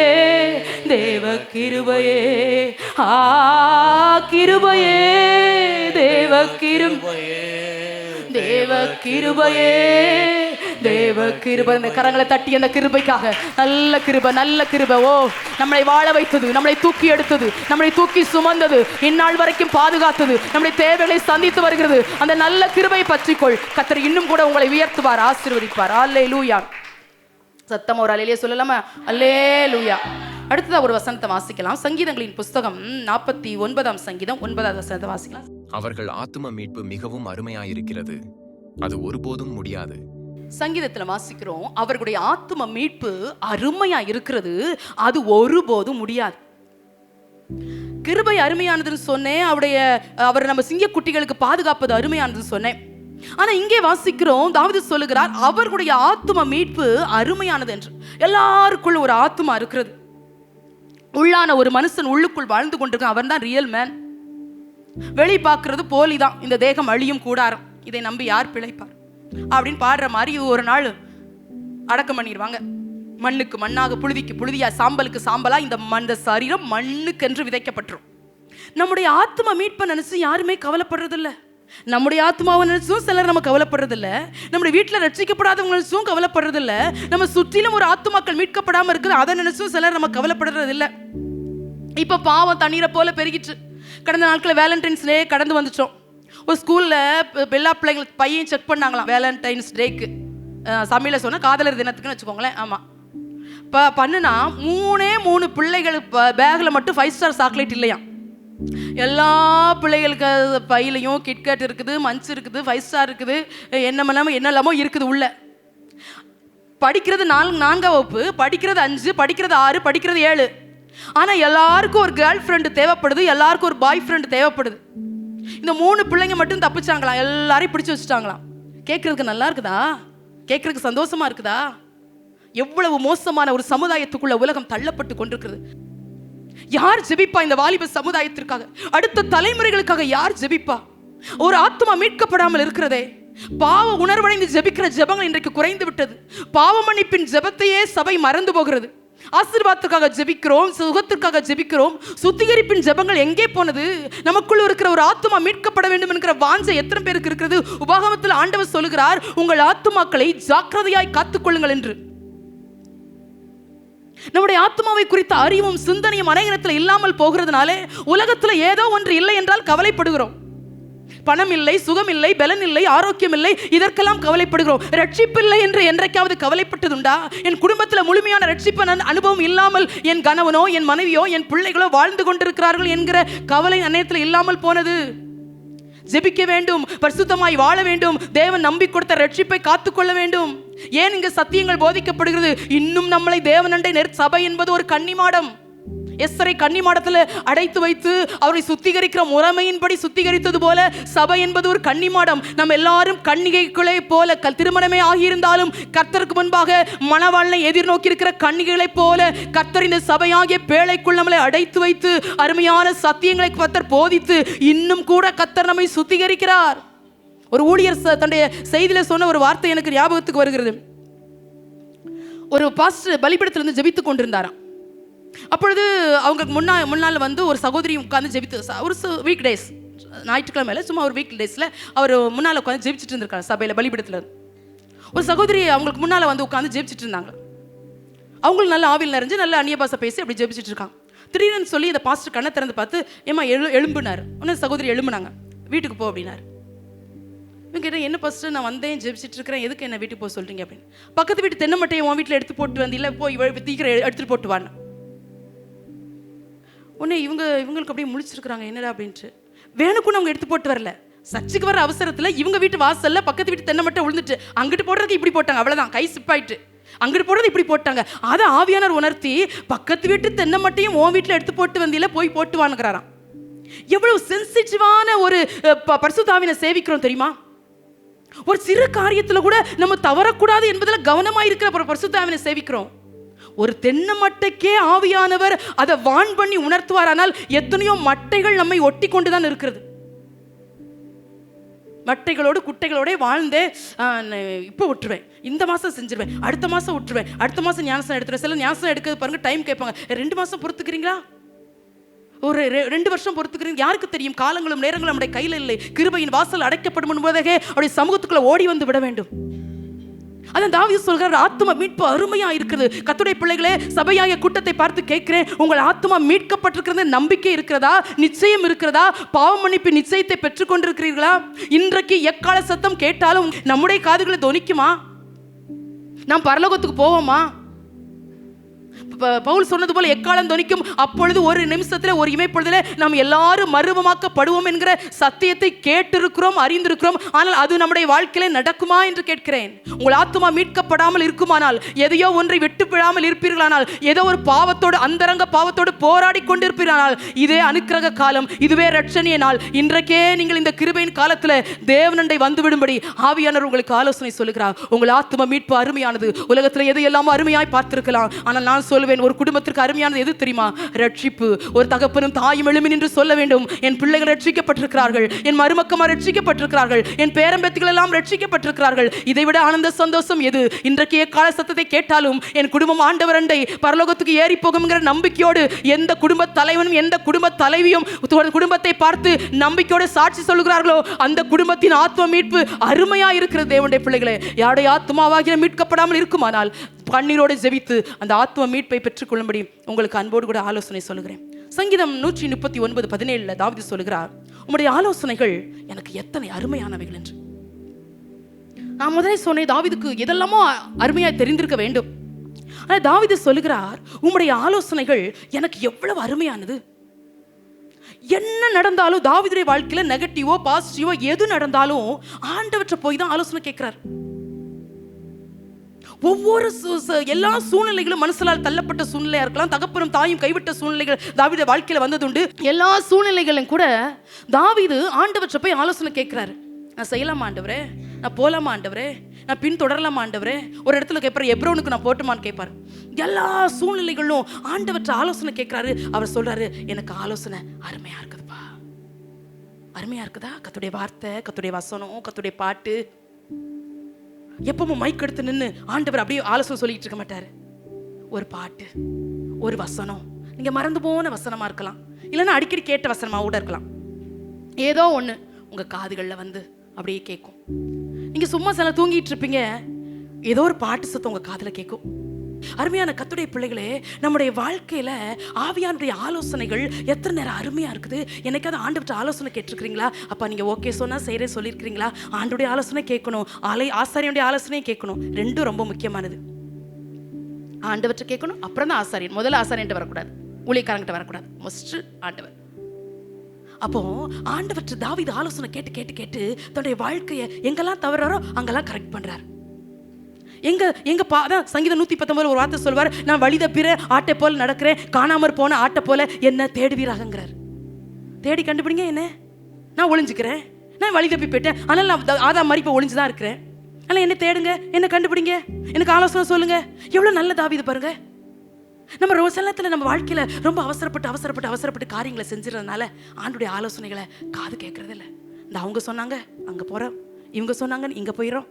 தேவ கிருபையே, கிருபையே, தேவ கிருபையே, தேவ கிருபையே, தேவ கிருபை. இந்த கரங்களை தட்டி அந்த கிருபைக்காக, நல்ல கிருபை. ஓ நம்மளை வாழ வைத்தது, நம்மளை தூக்கி எடுத்தது, நம்மளை தூக்கி சுமந்தது, இந்நாள் வரைக்கும் பாதுகாத்தது, நம்முடைய தேவைகளை சந்தித்து வருகிறது. அந்த நல்ல கிருபையை பற்றிக்கொள். கர்த்தர் இன்னும் கூட உங்களை உயர்த்துவார், ஆசீர்வதிப்பார். அல்லேலூயா. சத்தம் ஒரு அல்லேலூயா சொல்லலாமா? அல்லேலூயா. அடுத்ததா ஒரு வசனத்தை வாசிக்கலாம். சங்கீதங்களின் புஸ்தகம் 49ஆம் சங்கீதம் 9வது வசனத்தை வாசிக்கலாம். அவர்கள் ஆத்தும மீட்பு மிகவும் அருமையாயிருக்கிறது, அது ஒருபோதும் முடியாது. சங்கீதத்துல வாசிக்கிறோம், அவர்களுடைய ஆத்தும மீட்பு அருமையா இருக்கிறது, அது ஒருபோதும் முடியாது. கிருபை அருமையானதுன்னு சொன்னேன், அவர் நம்ம சிங்கக்குட்டிகளுக்கு பாதுகாப்பது அருமையானதுன்னு சொன்னேன். ஆனா இங்கே வாசிக்கிறோம், தாவீது சொல்லுகிறார் அவர்களுடைய ஆத்தும மீட்பு அருமையானது என்று. எல்லாருக்குள்ள ஒரு ஆத்துமா இருக்கிறது, உள்ளான ஒரு மனுஷன் உள்ளுக்குள் வாழ்ந்து கொண்டிருக்கான், அவன் தான் ரியல் மேன். வெளி பார்க்கிறது போலிதான். இந்த தேகம் அழியும் கூடாரம், இதை நம்பி யார் பிழைப்பார் அப்படின்னு பாடுற மாதிரி ஒரு நாள் அடக்கம் பண்ணிடுவாங்க. மண்ணுக்கு மண்ணாக, புழுதிக்கு புழுதியா, சாம்பலுக்கு சாம்பலா இந்த சரீரம் மண்ணுக்கென்று விதைக்கப்பட்டுரும். நம்முடைய ஆத்மா மீட்பை நினைச்சு யாருமே கவலைப்படுறதில்ல. நம்முடைய ஆத்மாவை நினைச்சும் சிலர் நம்ம கவலைப்படுறதில்ல. நம்முடைய வீட்டில் ரட்சிக்கப்படாதவங்க நினைச்சும் கவலைப்படுறதில்ல. நம்ம சுற்றிலும் ஒரு ஆத்துமாக்கள் மீட்கப்படாம இருக்குது, அதை நினைச்சும் சிலர் நம்ம கவலைப்படுறதில்ல. இப்ப பாவம் தண்ணீரை போல பெருகிட்டு. கடந்த நாட்களில் வேலண்டைன்ஸ் டே கடந்து வந்துட்டோம். ஒரு ஸ்கூலில் எல்லா பிள்ளைங்களுக்கு பையன் செக் பண்ணாங்களாம் வேலண்டைன்ஸ் டேக்கு. சமையல சொன்னால் காதலர் தினத்துக்குன்னு வச்சுக்கோங்களேன். ஆமாம், இப்போ பண்ணுனா 3 பிள்ளைகள் பேக்கில் மட்டும் 5 ஸ்டார் சாக்லேட் இல்லையா. எல்லா பிள்ளைகளுக்கு பையிலையும் கிட்கட் இருக்குது, மஞ்ச் இருக்குது, 5 ஸ்டார் இருக்குது, என்னெல்லாமோ இருக்குது உள்ள. படிக்கிறது 4ஆம் வகுப்பு, படிக்கிறது 5, படிக்கிறது 6, படிக்கிறது 7. ஆனால் எல்லாருக்கும் ஒரு கேர்ள் ஃப்ரெண்டு தேவைப்படுது, எல்லாருக்கும் ஒரு பாய் ஃப்ரெண்டு தேவைப்படுது. இந்த 3 பிள்ளைங்க மட்டும் தப்பிச்சாங்களாம், எல்லாரையும் பிடிச்சி வச்சுட்டாங்களாம். கேட்கறதுக்கு நல்லா இருக்குதா? கேட்கறதுக்கு சந்தோஷமா இருக்குதா? எவ்வளவு மோசமான ஒரு சமுதாயத்துக்குள்ள உலகம் தள்ளப்பட்டு கொண்டிருக்கிறது. யார் ஜெபிப்பா இந்த வாலிப சமுதாயத்திற்காக? அடுத்த தலைமுறைகளுக்காக யார் ஜெபிப்பா? ஒரு ஆத்மா மீட்கப்படாமல் இருக்கிறதே. பாவ உணர்வடைந்து ஜெபிக்கிற ஜெபங்கள் இன்றைக்கு குறைந்து விட்டது. பாவ மன்னிப்பின் ஜெபத்தையே சபை மறந்து போகிறது. ஆசீர்வாதத்துக்காக ஜெபிக்கிறோம், சுகத்திற்காக ஜெபிக்கிறோம், சுத்திகரிப்பின் ஜெபங்கள் எங்கே போனது? நமக்குள்ள இருக்கிற ஒரு ஆத்துமா மீட்கப்பட வேண்டும் என்கிற வாஞ்சை எத்தனை பேருக்கு இருக்கிறது? உபாகமத்தில் ஆண்டவர் சொல்லுகிறார், உங்கள் ஆத்துமாக்களை ஜாக்கிரதையாய் காத்துக்கொள்ளுங்கள் என்று. நம்முடைய ஆத்மாவை குறித்த அறிவும் சிந்தனையும் அநேகத்தில் இல்லாமல் போகிறதுனாலே உலகத்தில் ஏதோ ஒன்று இல்லை என்றால் கவலைப்படுகிறோம். பணம் இல்லை, சுகம் இல்லை, பலன் இல்லை, ஆரோக்கியம் இல்லை, இதற்கெல்லாம் கவலைப்படுகிறோம். ரட்சிப்பில்லை என்று என்றைக்காவது கவலைப்பட்டதுண்டா? என் குடும்பத்தில் முழுமையான ரட்சிப்பு அனுபவம் இல்லாமல் என் கணவனோ என் மனைவியோ என் பிள்ளைகளோ வாழ்ந்து கொண்டிருக்கிறார்கள் என்கிற கவலை அநேகத்தில் இல்லாமல் போனது. ஜெபிக்க வேண்டும், பரிசுத்தமாய் வாழ வேண்டும், தேவன் நம்பி கொடுத்த ரட்சிப்பை காத்துக்கொள்ள வேண்டும். ஏன் இங்கு சத்தியங்கள் போதிக்கப்படுகிறது? இன்னும் நம்மளை தேவனண்டை சபை என்பது ஒரு கன்னிமாடம். எஸ்தரை கன்னிமாடத்தில் அடைத்து வைத்து அவரை சுத்திகரிக்கிற முறைமையின்படி சுத்திகரித்தது போல சபை என்பது ஒரு கன்னிமாடம். நம்ம எல்லாரும் கன்னிகைகளை போல திருமணமே ஆகியிருந்தாலும் கர்த்தருக்கு முன்பாக மணவாளனை எதிர்நோக்கி இருக்கிற கன்னிகைகளை போல கர்த்தர் இந்த சபையாகிய பேழைக்குள் நம்மளை அடைத்து வைத்து அருமையான சத்தியங்களை கர்த்தர் போதித்து இன்னும் கூட கர்த்தர் நம்மை சுத்திகரிக்கிறார். ஒரு ஊழியர் தன்னுடைய செய்தியில சொன்ன ஒரு வார்த்தை எனக்கு ஞாபகத்துக்கு வருகிறது. ஒரு பாஸ்டர் பலிபீடத்திலிருந்து ஜெபித்து கொண்டிருந்தாராம். அப்பொழுது அவங்க முன்னால் வந்து ஒரு சகோதரி உட்காந்து ஜெபித்து, ஒரு வீக் டேஸ், ஞாயிற்றுக்கிழமையில சும்மா ஒரு வீக் டேஸில் அவர் முன்னால் உட்காந்து ஜெபிச்சுட்டு இருந்திருக்காரு சபையில் பலிபீடத்தில். ஒரு சகோதரி அவங்களுக்கு முன்னால் வந்து உட்காந்து ஜெபிச்சுட்டு இருந்தாங்க. அவங்களுக்கு நல்ல ஆவியில் நிறைஞ்சு நல்ல அந்நிய பாஷை பேசி அப்படி ஜெபிச்சுட்டு இருக்காங்க. திடீர்னு சொல்லி இந்த பாஸ்டர் கண்ணை திறந்து பார்த்து, ஏமா எழும்புனார். உடனே சகோதரி எழும்புனாங்க. வீட்டுக்கு போ அப்படின்னாரு. இவங்க கேட்டால், என்ன பாஸ்டர் நான் வந்தேன் ஜெபிச்சுட்டு இருக்கிறேன், எதுக்கு என்ன வீட்டுக்கு போக சொல்கிறீங்க அப்படின்னு. பக்கத்து வீட்டு தென்னை மட்டையை உன் வீட்டில் எடுத்து போட்டு வந்து, இல்லை போய் தீக்கிரம் எடுத்துகிட்டு போட்டு வான்னு. உடனே இவங்களுக்கு அப்படியே முழிச்சிருக்கிறாங்க, என்னடா அப்படின்ட்டு. வேணுக்குன்னு அவங்க எடுத்து போட்டு வரல, சர்ச்சுக்கு வர அவசரத்துல இவங்க வீட்டு வாசல்ல பக்கத்து வீட்டு தென்னை மட்டும் விழுந்துட்டு அங்கிட்டு போடுறதுக்கு இப்படி போட்டாங்க, அவ்வளவுதான், கை சிப்பாயிட்டு. அங்கிட்டு போடுறது இப்படி போட்டாங்க. அதை ஆவியானவர் உணர்த்தி பக்கத்து வீட்டு தென்னை மட்டையும் உன் வீட்டில் எடுத்து போட்டு வந்தியில போய் போட்டு வாங்குறாராம். எவ்வளவு சென்சிட்டிவான ஒரு பரிசுத்த ஆவியை சேவிக்கிறோம் தெரியுமா? ஒரு சிறு காரியத்துல கூட நம்ம தவறக்கூடாது என்பதில் கவனமா இருக்கிற பரிசுத்த ஆவியை சேவிக்கிறோம். ஒரு தென்னை மட்டைக்கே ஆவியானவர் அதை வான் பண்ணி உணர்த்துவாரானால் எத்தனையோ மட்டைகள் நம்மை ஒட்டி கொண்டுதான் இருக்கிறது. மட்டைகளோடு குட்டைகளோட வாழ்ந்தே இப்போ விட்டுருவேன், இந்த மாதம் செஞ்சிருவேன், அடுத்த மாதம் விட்டுருவேன், அடுத்த மாதம் ஞானசனம் எடுத்துருவேன். சில ஞானசனம் எடுக்கிறது பாருங்க, டைம் கேட்பாங்க, 2 மாதம் பொறுத்துக்கிறீங்களா, ஒரு 2 வருஷம் பொறுத்துக்கிறீங்க. யாருக்கு தெரியும்? காலங்களும் நேரங்களும் நம்முடைய கையில் இல்லை. கிருபையின் வாசல் அடைக்கப்படும் போதே அவருடைய சமூகத்துக்குள்ள ஓடி வந்து விட வேண்டும். அதான் தாவீது சொல்கிறார், ஆத்தும மீட்பு அருமையா இருக்குது. கர்த்தருடைய பிள்ளைகளே, சபையாகிய கூட்டத்தை பார்த்து கேட்கிறேன், உங்கள் ஆத்துமா மீட்கப்பட்டிருக்கிறது நம்பிக்கை இருக்கிறதா? நிச்சயம் இருக்கிறதா? பாவ மன்னிப்பு நிச்சயத்தை பெற்றுக் கொண்டிருக்கிறீர்களா? இன்றைக்கு எக்கால சத்தம் கேட்டாலும் நம்முடைய காதுகளை தொனிக்குமா? நாம் பரலோகத்துக்கு போவோமா? பவுல் சொன்னது போல எக்காலம் தொனிக்கும், அப்பொழுது ஒரு நிமிஷத்துல ஒரு இமைப்பொழுதுல நாம் எல்லாரும் மறுவமாக்கப்படுவோம் என்கிற சத்தியத்தை கேட்டிருக்கிறோம், அறிந்திருக்கிறோம். ஆனால் அது நம்முடைய வாழ்க்கையில நடக்குமா என்று கேட்கிறேன். உங்கள் ஆத்துமா மீட்கப்படாமல் இருக்குமானால், எதையோ ஒன்றை விட்டு விடாமல் இருப்பீர்களானால், ஏதோ ஒரு பாவத்தோடு, அந்தரங்க பாவத்தோடு போராடி கொண்டிருப்பீர்களானால், இதே அனுக்கிரக காலம், இதுவே ரட்சணிய நாள். இன்றைக்கே நீங்கள் இந்த கிருபையின் காலத்துல தேவனண்டை வந்துவிடும்படி ஆவியானவர் உங்களுக்கு ஆலோசனை சொல்லுகிறார். உங்கள் ஆத்துமா மீட்பு அருமையானது. உலகத்துல எதையெல்லாம் அருமையாய் பார்த்திருக்கலாம், ஆனால் நான் சொல்லுவேன், ஒரு குடும்பத்திற்கு அருமையானது எது தெரியுமா? ரட்சிப்பு. ஒரு தகப்பனும் தாயும் எழுமி நின்று சொல்ல வேண்டும், என் பிள்ளைகள் ரட்சிக்கப்பட்டிருக்கிறார்கள், என் மருமக்கமார் ரட்சிக்கப்பட்டிருக்கிறார்கள், என் பேரம்பேத்திகள் எல்லாம் ரட்சிக்கப்பட்டிருக்கிறார்கள். இதைவிட ஆனந்த சந்தோஷம் எது? இன்றைக்கு எக்கால சத்தத்தை கேட்டாலும் என் குடும்பம் ஆண்டவர் அண்டை பரலோகத்துக்கு ஏறி போகும்ங்கிற நம்பிக்கையோடு எந்த குடும்ப தலைவனும் எந்த குடும்ப தலைவியும் குடும்பத்தை பார்த்து நம்பிக்கையோடு சாட்சி சொல்லுகிறார்களோ, அந்த குடும்பத்தின் ஆத்ம மீட்பு அருமையா இருக்கிறது. தேவனுடைய பிள்ளைகளே, யாருடைய ஆத்மாவாகிய மீட்கப்படாமல் இருக்குமானால் கண்ணீரோடு ஜெபித்து அந்த ஆத்ம மீட்பை பெற்றுக்கொள்ளும்படி உங்களுக்கு அன்போடு கூட ஆலோசனை சொல்லுகிறேன். சங்கீதம் 139:17 தாவீது சொல்லுகிறார், உம்முடைய ஆலோசனைகள் எனக்கு எத்தனை அருமையானவைகள் என்று. நான் முதலே சொன்னேன், தாவீதுக்கு எதெல்லாமோ அருமையாய் தெரிந்திருக்க வேண்டும். ஆனால் தாவீது சொல்லுகிறார், உம்முடைய ஆலோசனைகள் எனக்கு எவ்வளவு அருமையானது. என்ன நடந்தாலும் தாவீதுடைய வாழ்க்கையில நெகட்டிவோ பாசிட்டிவோ எது நடந்தாலும் ஆண்டவற்றை போய் தான் ஆலோசனை கேட்கிறார். ஒவ்வொரு எல்லா சூழ்நிலைகளும் மனசலால் தள்ளப்பட்ட சூழ்நிலையா இருக்கலாம், தகப்பனும் தாயும் கைவிட்ட சூழ்நிலைகள் தாவீது வாழ்க்கையில வந்ததுண்டு. எல்லா சூழ்நிலைகளும் கூட தாவீது ஆண்டவற்றை போய் ஆலோசனை கேட்கிறாரு. நான் செய்யலாமா ஆண்டவரே? நான் போலாமா ஆண்டவரே? நான் பின் தொடரலாமா ஆண்டவரே? ஒரு இடத்துல கேட்பாரு, எப்ரோனுக்கு நான் போட்டுமான்னு கேட்பாரு. எல்லா சூழ்நிலைகளும் ஆண்டவற்றை ஆலோசனை கேட்கிறாரு. அவர் சொல்றாரு, எனக்கு ஆலோசனை அருமையா இருக்குதுப்பா. அருமையா இருக்குதா? கர்த்தருடைய வார்த்தை, கர்த்தருடைய வசனம், கர்த்தருடைய பாட்டு. எப்பவும் மைக் எடுத்து நின்று ஆண்டவர் அப்படியே ஆலோசனை சொல்லிட்டு இருக்க மாட்டாரு. ஒரு பாட்டு, ஒரு வசனம், நீங்க மறந்து போன வசனமா இருக்கலாம், இல்லைன்னா அடிக்கடி கேட்ட வசனமா கூட இருக்கலாம். ஏதோ ஒண்ணு உங்க காதுகள்ல வந்து அப்படியே கேட்கும். நீங்க சும்மா சில தூங்கிட்டு இருப்பீங்க, ஏதோ ஒரு பாட்டு சத்தம் உங்க காதுல கேட்கும். அருமையான கர்த்தருடைய பிள்ளைகளே, நம்முடைய வாழ்க்கையில ஆவியானுடைய ஆலோசனைகள் எத்தனை நேரம் அருமையா இருக்குது. என்னைக்காவது ஆண்டவற்றை ஆலோசனை கேட்டிருக்கிறீங்களா? அப்ப நீங்க ஓகே சொன்னா செய்யறே சொல்லியிருக்கிறீங்களா? ஆண்டுடைய ஆலோசனை கேட்கணும், ஆசாரியனுடைய ஆலோசனையும் கேட்கணும். ரெண்டும் ரொம்ப முக்கியமானது. ஆண்டவற்றை கேட்கணும், அப்புறம் தான் ஆசாரியன். முதல்ல ஆசாரியன்ட்டு வரக்கூடாது, ஊழியக்காரங்கிட்ட வரக்கூடாது, ஃபர்ஸ்ட் ஆண்டவர். அப்போ ஆண்டவற்றை தாவீது ஆலோசனை கேட்டு கேட்டு கேட்டு தன்னுடைய வாழ்க்கையை எங்கெல்லாம் தவறாரோ அங்கெல்லாம் கரெக்ட் பண்றாரு. எங்க சங்கீதம் 119 ஒரு வார்த்தை சொல்வார், நான் வழி தப்பிற ஆட்டை போல நடக்கிறேன், காணாமற் போன ஆட்டை போல என்ன தேடுவீராகங்கிறார். தேடி கண்டுபிடிங்க, என்ன நான் ஒளிஞ்சுக்கிறேன், நான் வழி தப்பி போயிட்டேன், ஆனால் நான் ஆதாம் மாதிரி இப்போ ஒளிஞ்சுதான் இருக்கிறேன். ஆனால் என்ன தேடுங்க, என்ன கண்டுபிடிங்க, எனக்கு ஆலோசனை சொல்லுங்க. எவ்வளவு நல்ல தாவீது பாருங்க. நம்ம ரோசலத்தில் நம்ம வாழ்க்கையில ரொம்ப அவசரப்பட்டு காரியங்களை செஞ்சிடறதுனால ஆண்டுடைய ஆலோசனைகளை காது கேட்கறது இல்லை. இந்த அவங்க சொன்னாங்க அங்க போறோம், இவங்க சொன்னாங்க இங்க போயிடும்.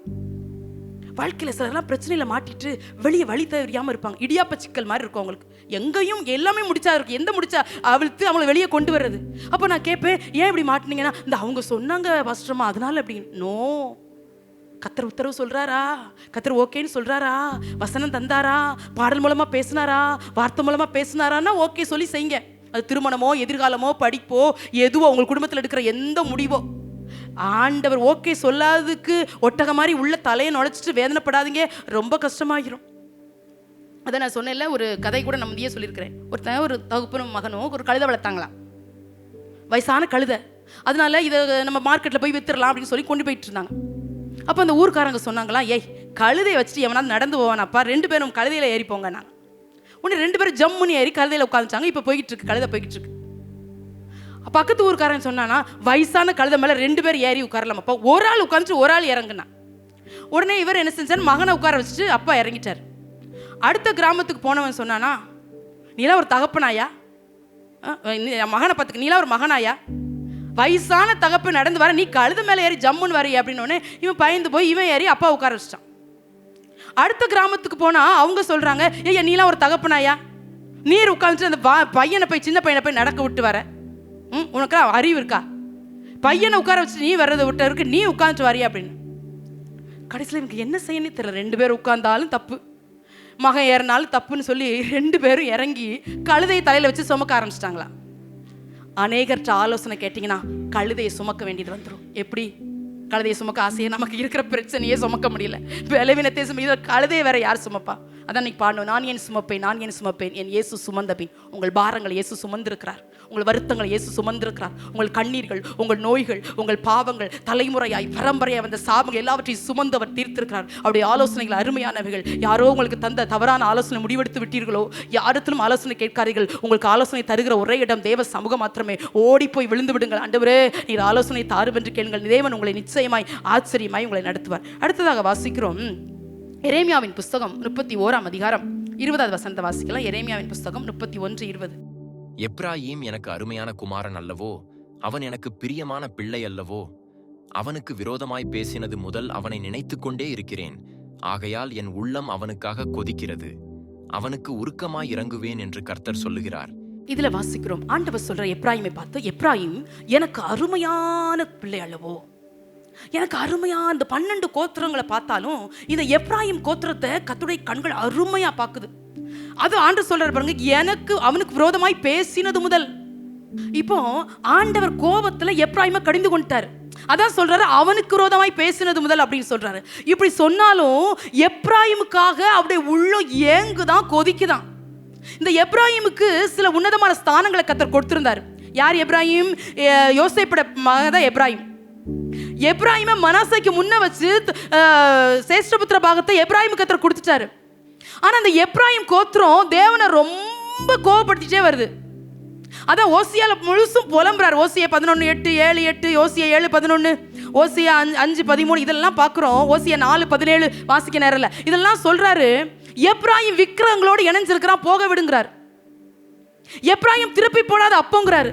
வாழ்க்கையில சிலர்லாம் பிரச்சனையில மாட்டிட்டு வெளியே வழி தெரியாம இருப்பாங்க. இடியாப்ப சிக்கல் மாதிரி இருக்கும் அவங்களுக்கு. எங்கேயும் எல்லாமே முடிச்சா இருக்கு, எந்த முடிச்சா அவளுக்கு அவங்களை வெளியே கொண்டு வர்றது. அப்போ நான் கேட்பேன், ஏன் இப்படி மாட்டினீங்கன்னா, இந்த அவங்க சொன்னாங்க வஸ்திரமா அதனால அப்படி. நோ, கர்த்தர் உத்தரவு சொல்றாரா? கர்த்தர் ஓகேன்னு சொல்றாரா? வசனம் தந்தாரா? பாடல் மூலமா பேசினாரா? வார்த்தை மூலமா பேசினாரான்னா ஓகே சொல்லி செய்யுங்க. அது திருமணமோ எதிர்காலமோ படிப்போ எதுவோ உங்கள் குடும்பத்தில் எடுக்கிற எந்த முடிவோ, ஆண்டவர் ஓகே சொல்லாததுக்கு ஒட்டக மாதிரி உள்ள தலையை நுழைச்சிட்டு வேதனைப்படாதீங்க, ரொம்ப கஷ்டமாகிரும். அதை நான் சொன்னேன்ல, ஒரு கதை கூட நம்ம சொல்லியிருக்கிறேன். ஒரு தகப்பனும் மகனும் ஒரு கழுதை வளர்த்தாங்களாம், வயசான கழுதை. அதனால இதை நம்ம மார்க்கெட்டில் போய் வித்துடலாம் அப்படின்னு சொல்லி கொண்டு போயிட்டு இருந்தாங்க. அப்போ அந்த ஊர்க்காரங்க சொன்னாங்களாம், ஏய் கழுதையை வச்சுட்டு எவனாவது நடந்து போவானாப்பா, 2 பேரும் கழுதையில் ஏறி போங்க. நான் உடனே 2 பேரும் ஜம்முன்னு ஏறி கழுதையில் உட்காந்துச்சாங்க. இப்போ போய்கிட்டு இருக்கு, கழுதை போய்கிட்டு இருக்கு. பக்கத்து ஊர்க்காரன் சொன்னானா, வயசான கழுதை மேலே 2 பேர் ஏறி உட்காரலாமாப்பா, ஒரு ஆள் உட்காந்துட்டு ஒரு ஆள் இறங்குனா. உடனே இவர் என்ன செஞ்சார், மகனை உட்கார வச்சுட்டு அப்பா இறங்கிட்டார். அடுத்த கிராமத்துக்கு போனவன் சொன்னானா, நீலாம் ஒரு தகப்பனாயா, மகனை பார்த்துக்க, நீலாம் ஒரு மகனாயா, வயசான தகப்பு நடந்து வர நீ கழுது மேலே ஏறி ஜம்முன்னு வரைய அப்படின்னு இவன் பயந்து போய் இவன் ஏறி அப்பா உட்கார வச்சிட்டான். அடுத்த கிராமத்துக்கு போனா அவங்க சொல்றாங்க, ஏய்யா நீலாம் ஒரு தகப்பனாயா, நீர் உட்காந்துட்டு அந்த பையனை போய் சின்ன பையனை போய் நடக்க விட்டு வர, உனக்கு அறிவு இருக்கா, பையனை உட்கார வச்சு நீ வர்றதை விட்டு இருக்கு, நீ உட்காந்துட்டு வரையா அப்படின்னு. கடைசியில் எனக்கு என்ன செய்யணும் தெரியல, 2 பேர் உட்கார்ந்தாலும் தப்பு, மகன் ஏறினாலும் தப்புன்னு சொல்லி 2 பேரும் இறங்கி கழுதையை தலையில வச்சு சுமக்க ஆரம்பிச்சிட்டாங்களா. அநேகர்கிட்ட ஆலோசனை கேட்டிங்கன்னா கழுதையை சுமக்க வேண்டியது வந்துடும். எப்படி கழுதையை சுமக்க ஆசையை, நமக்கு இருக்கிற பிரச்சனையே சுமக்க முடியல, பலவீனத்தை சுமக்க, கழுதையை வேற யார் சுமப்பா? அதான் நீ பாடணும், நான் ஏன் சுமப்பேன், நான் ஏன் சுமப்பேன், என் இயேசு சுமந்தபின். உங்கள் பாரங்களை இயேசு சுமந்திருக்கிறார், உங்கள் வருத்தங்களை இயேசு சுமந்திருக்கிறார், உங்கள் கண்ணீர்கள், உங்கள் நோய்கள், உங்கள் பாவங்கள், தலைமுறையாய் பரம்பரையாய் வந்த சாபங்கள் எல்லாவற்றையும் சுமந்தவர் தீர்த்திருக்கிறார். அவருடைய ஆலோசனைகள் அருமையானவைகள். யாரோ உங்களுக்கு தந்த தவறான ஆலோசனை முடிவெடுத்து விட்டீர்களோ, யாரிடத்திலும் ஆலோசனை கேட்காதீர்கள். உங்களுக்கு ஆலோசனை தருகிற ஒரே இடம் தேவ சமூகம் மாத்திரமே. ஓடி போய் விழுந்து விடுங்கள், ஆண்டவரே நீர் ஆலோசனை தாரும் என்று கேளுங்கள். தேவன் உங்களை நிச்சயமாய் ஆச்சரியமாய் உங்களை நடத்துவார். அடுத்ததாக வாசிக்கிறோம் எரேமியாவின் புஸ்தகம் 31ஆம் அதிகாரம் 20வது வசனத்தை வாசிக்கலாம். எரேமியாவின் புஸ்தகம் 31:20. எப்ராயீம் எனக்கு அருமையான குமாரன் அல்லவோ, அவன் எனக்கு பிரியமான பிள்ளை அல்லவோ, அவனுக்கு விரோதமாய் பேசினது முதல் அவனை நினைத்து கொண்டே இருக்கிறேன். ஆகையால் என் உள்ளம் அவனுக்காக கொதிக்கிறது, அவனுக்கு உருக்கமாய் இறங்குவேன் என்று கர்த்தர் சொல்லுகிறார். இதுல வாசிக்கிறோம், ஆண்டவர் சொல்ற எப்ராயிமை பார்த்து, எப்ராயிம் எனக்கு அருமையான பிள்ளை அல்லவோ, எனக்கு அருமையா. இந்த 12 கோத்திரங்களை பார்த்தாலும் இந்த எப்ராயிம் கோத்திரத்தை கர்த்தருடைய கண்கள் அருமையா பார்க்குது. அது ஆண்டு சொல்றாரு பாருங்க, எனக்கு அவனுக்கு விரோதமாய் பேசினது முதல். இப்போ ஆண்டவர் கோபத்துல எப்ராயிமை கடிந்து கொண்டார். அதான் சொல்றாரு அவனுக்கு விரோதமாய் பேசினது முதல் அப்படின்னு சொல்றாரு. இப்படி சொன்னாலும் எப்ராயிமுக்காக அவருடைய உள்ளம் ஏங்குதான், கொதிக்குதான். இந்த எப்ராயிமுக்கு சில உன்னதமான ஸ்தானங்களை கர்த்தர் கொடுத்திருந்தார். யார் எப்ராயிம்? யோசேப்போட மகன் எப்ராயிம். எப்ராயிமை மனாசேக்கு முன்ன வச்சு சேஷ்டபுத்திர பாகத்தை எப்ராயிம் கர்த்தர் கொடுத்துட்டாரு. ஆனா அந்த எப்ராயிம் கோத்திரம் தேவனை ரொம்ப கோபப்படுத்திட்டே வருது. அதான் ஓசியால முழுசும் புலம்புறாரு. ஓசியா 11:8, 7:8, ஓசியா 7:11, ஓசியா 5:13 இதெல்லாம் பார்க்குறோம். ஓசியா 4:17 வாசிக்க நேரல இதெல்லாம் சொல்றாரு. எப்ராயிம் விக்கிரங்களோடு இணைஞ்சிருக்கிறான், போக விடுங்கிறார். எப்ராயிம் திருப்பி போடாத அப்போங்கிறாரு.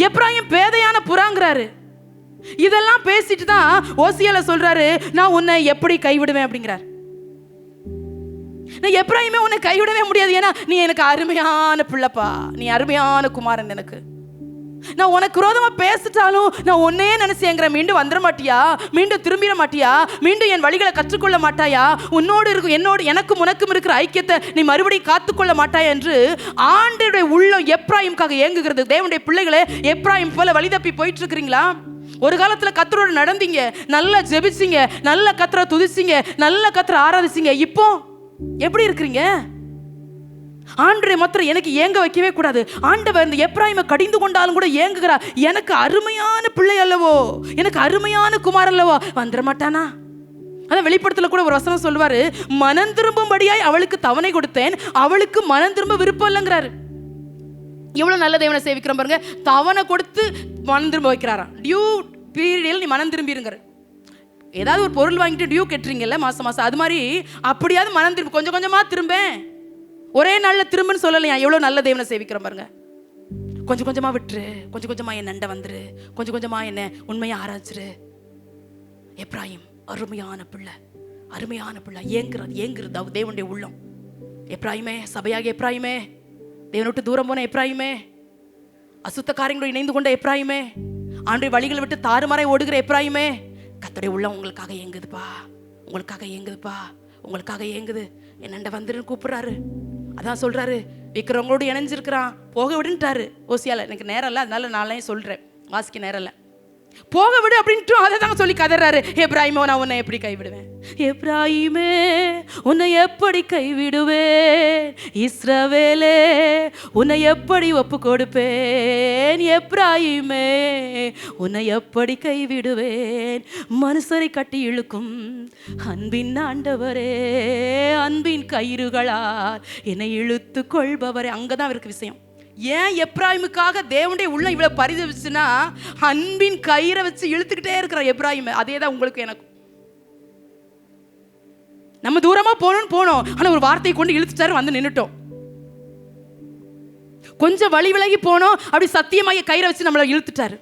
எப்ராயிம் பேதையான புறாங்கிறாரு. இதெல்லாம் பேசிட்டு தான் ஓசியால சொல்றாரு, நான் உன்னை எப்படி கைவிடுவேன் அப்படிங்கிறார். நான் எப்ராயிமே உன்னை கைவிடவே முடியாது, ஏன்னா நீ எனக்கு அருமையான பிள்ளைப்பா, நீ அருமையான குமாரன். எனக்கு நான் உனக்கு விரோதமா பேசிட்டாலும் நான் ஒன்னே நினைச்சேங்கிற, மீண்டும் வந்துட மாட்டியா, மீண்டும் திரும்பிட மாட்டியா, மீண்டும் என் வழிகளை கற்றுக்கொள்ள மாட்டாயா, உன்னோடு இருக்கும் என்னோடு எனக்கும் உனக்கும் இருக்கிற ஐக்கியத்தை நீ மறுபடியும் காத்துக்கொள்ள மாட்டாயா என்று ஆண்டவருடைய உள்ளம் எப்ராயிமுக்காக ஏங்குகிறது. தேவனுடைய பிள்ளைகளே, எப்ராயிம் போல வழி தப்பி போயிட்டு இருக்கிறீங்களா? ஒரு காலத்துல கர்த்தரோடு நடந்தீங்க, நல்லா ஜெபிச்சீங்க, நல்ல கர்த்தரை துதிச்சீங்க, நல்ல கர்த்தரை ஆராதிச்சீங்க. இப்போ எப்படி இருக்கிறீங்க? ஆண்டவரை மாத்திரம் எனக்கு ஏங்க வைக்கவே கூடாது. ஆண்டவர் இந்த எப்ராயிமை கடிந்து கொண்டாலும் கூட ஏங்குகிறார். எனக்கு அருமையான பிள்ளை அல்லவோ, எனக்கு அருமையான குமார் அல்லவோ, வந்துட மாட்டானா? அதான் வெளிப்படுத்தல கூட ஒரு வசனம் சொல்லுவாரு, மனம் திரும்பும்படியாய் அவளுக்கு தவணை கொடுத்தேன், அவளுக்கு மனம் திரும்ப விருப்பம் இல்லைங்கிறாரு. எவ்வளவு நல்ல தேவனை சேவிக்கிறோம் பாருங்க. தவணை கொடுத்து மனம் திரும்ப வைக்கிறாராம். டியூ பீரியடில் நீ மனம் திரும்பிடுங்கிற. ஏதாவது ஒரு பொருள் வாங்கிட்டு டியூ கட்டுறீங்கல்ல மாசம் மாசம், அது மாதிரி அப்படியாவது மனம் திரும்ப, கொஞ்சம் கொஞ்சமா திரும்பேன், ஒரே நாள்ல திரும்பன்னு சொல்லலையா? எவ்வளவு நல்ல தேவனை சேவிக்கிறோம் பாருங்க. கொஞ்சம் கொஞ்சமா விட்டுரு, கொஞ்சம் கொஞ்சமா என் நண்டை வந்துரு, கொஞ்சம் கொஞ்சமா என்ன உண்மையா ஆராய்ச்சிரு. எப்ராயிம் அருமையான பிள்ளை, அருமையான பிள்ளை. ஏங்குறது தேவனுடைய உள்ளம். எப்ராயிமே, சபையாக எப்ராயிமே, தேவனை விட்டு தூரம் போன எப்ராயிமே, அசுத்த காரியங்களோடு இணைந்து கொண்ட எப்ராயிமே, ஆண்டவருடைய வழிகளை விட்டு தாறுமாறாய் ஓடுகிற எப்ராயிமே, கர்த்தருடைய உள்ளம் உங்களுக்காக ஏங்குதுப்பா, உங்களுக்காக ஏங்குதுப்பா, உங்களுக்காக ஏங்குது. என்னண்ட வந்துருன்னு கூப்பிடுறாரு. அதான் சொல்றாரு, விக்கிறவங்களோடு இணைஞ்சிருக்கிறான், போக விடுன்ட்டாரு. ஓசியால எனக்கு நேரம் இல்லை, அதனால நானே சொல்றேன், வாசிக்க நேரம் இல்லை. போக விடு அப்படின்ட்டு அதை தாங்க சொல்லி கதறாரு. எப்ராஹிமே நான் உன்னை எப்படி கைவிடுவேன், எப்ராஹிமே உன்னை எப்படி கைவிடுவேன், இஸ்ரவேலே உன்னை எப்படி ஒப்பு கொடுப்பேன், எப்ராஹிமே உன்னை எப்படி கைவிடுவேன், மனுஷரை கட்டி இழுக்கும் அன்பின் ஆண்டவரே, அன்பின் கயிறுகளால் என்னை இழுத்து கொள்பவரே. அங்கதான் இருக்கு விஷயம். ஏன் எப்ராஹிமுக்காக தேவனுடைய உள்ள இவ்வளவு பரிதவிச்சுன்னா, அன்பின் கயிறை வச்சு இழுத்துக்கிட்டே இருக்கிற எப்ராஹிம். அதே தான் உங்களுக்கு எனக்கும். நம்ம தூரமா போனோம்னு போனோம், ஆனா ஒரு வார்த்தையை கொண்டு இழுத்துட்டாரு, வந்து நின்னுட்டோம். கொஞ்சம் வழி விலகி போனோம், அப்படி சத்தியமாக கயிறை வச்சு நம்மளை இழுத்துட்டாரு.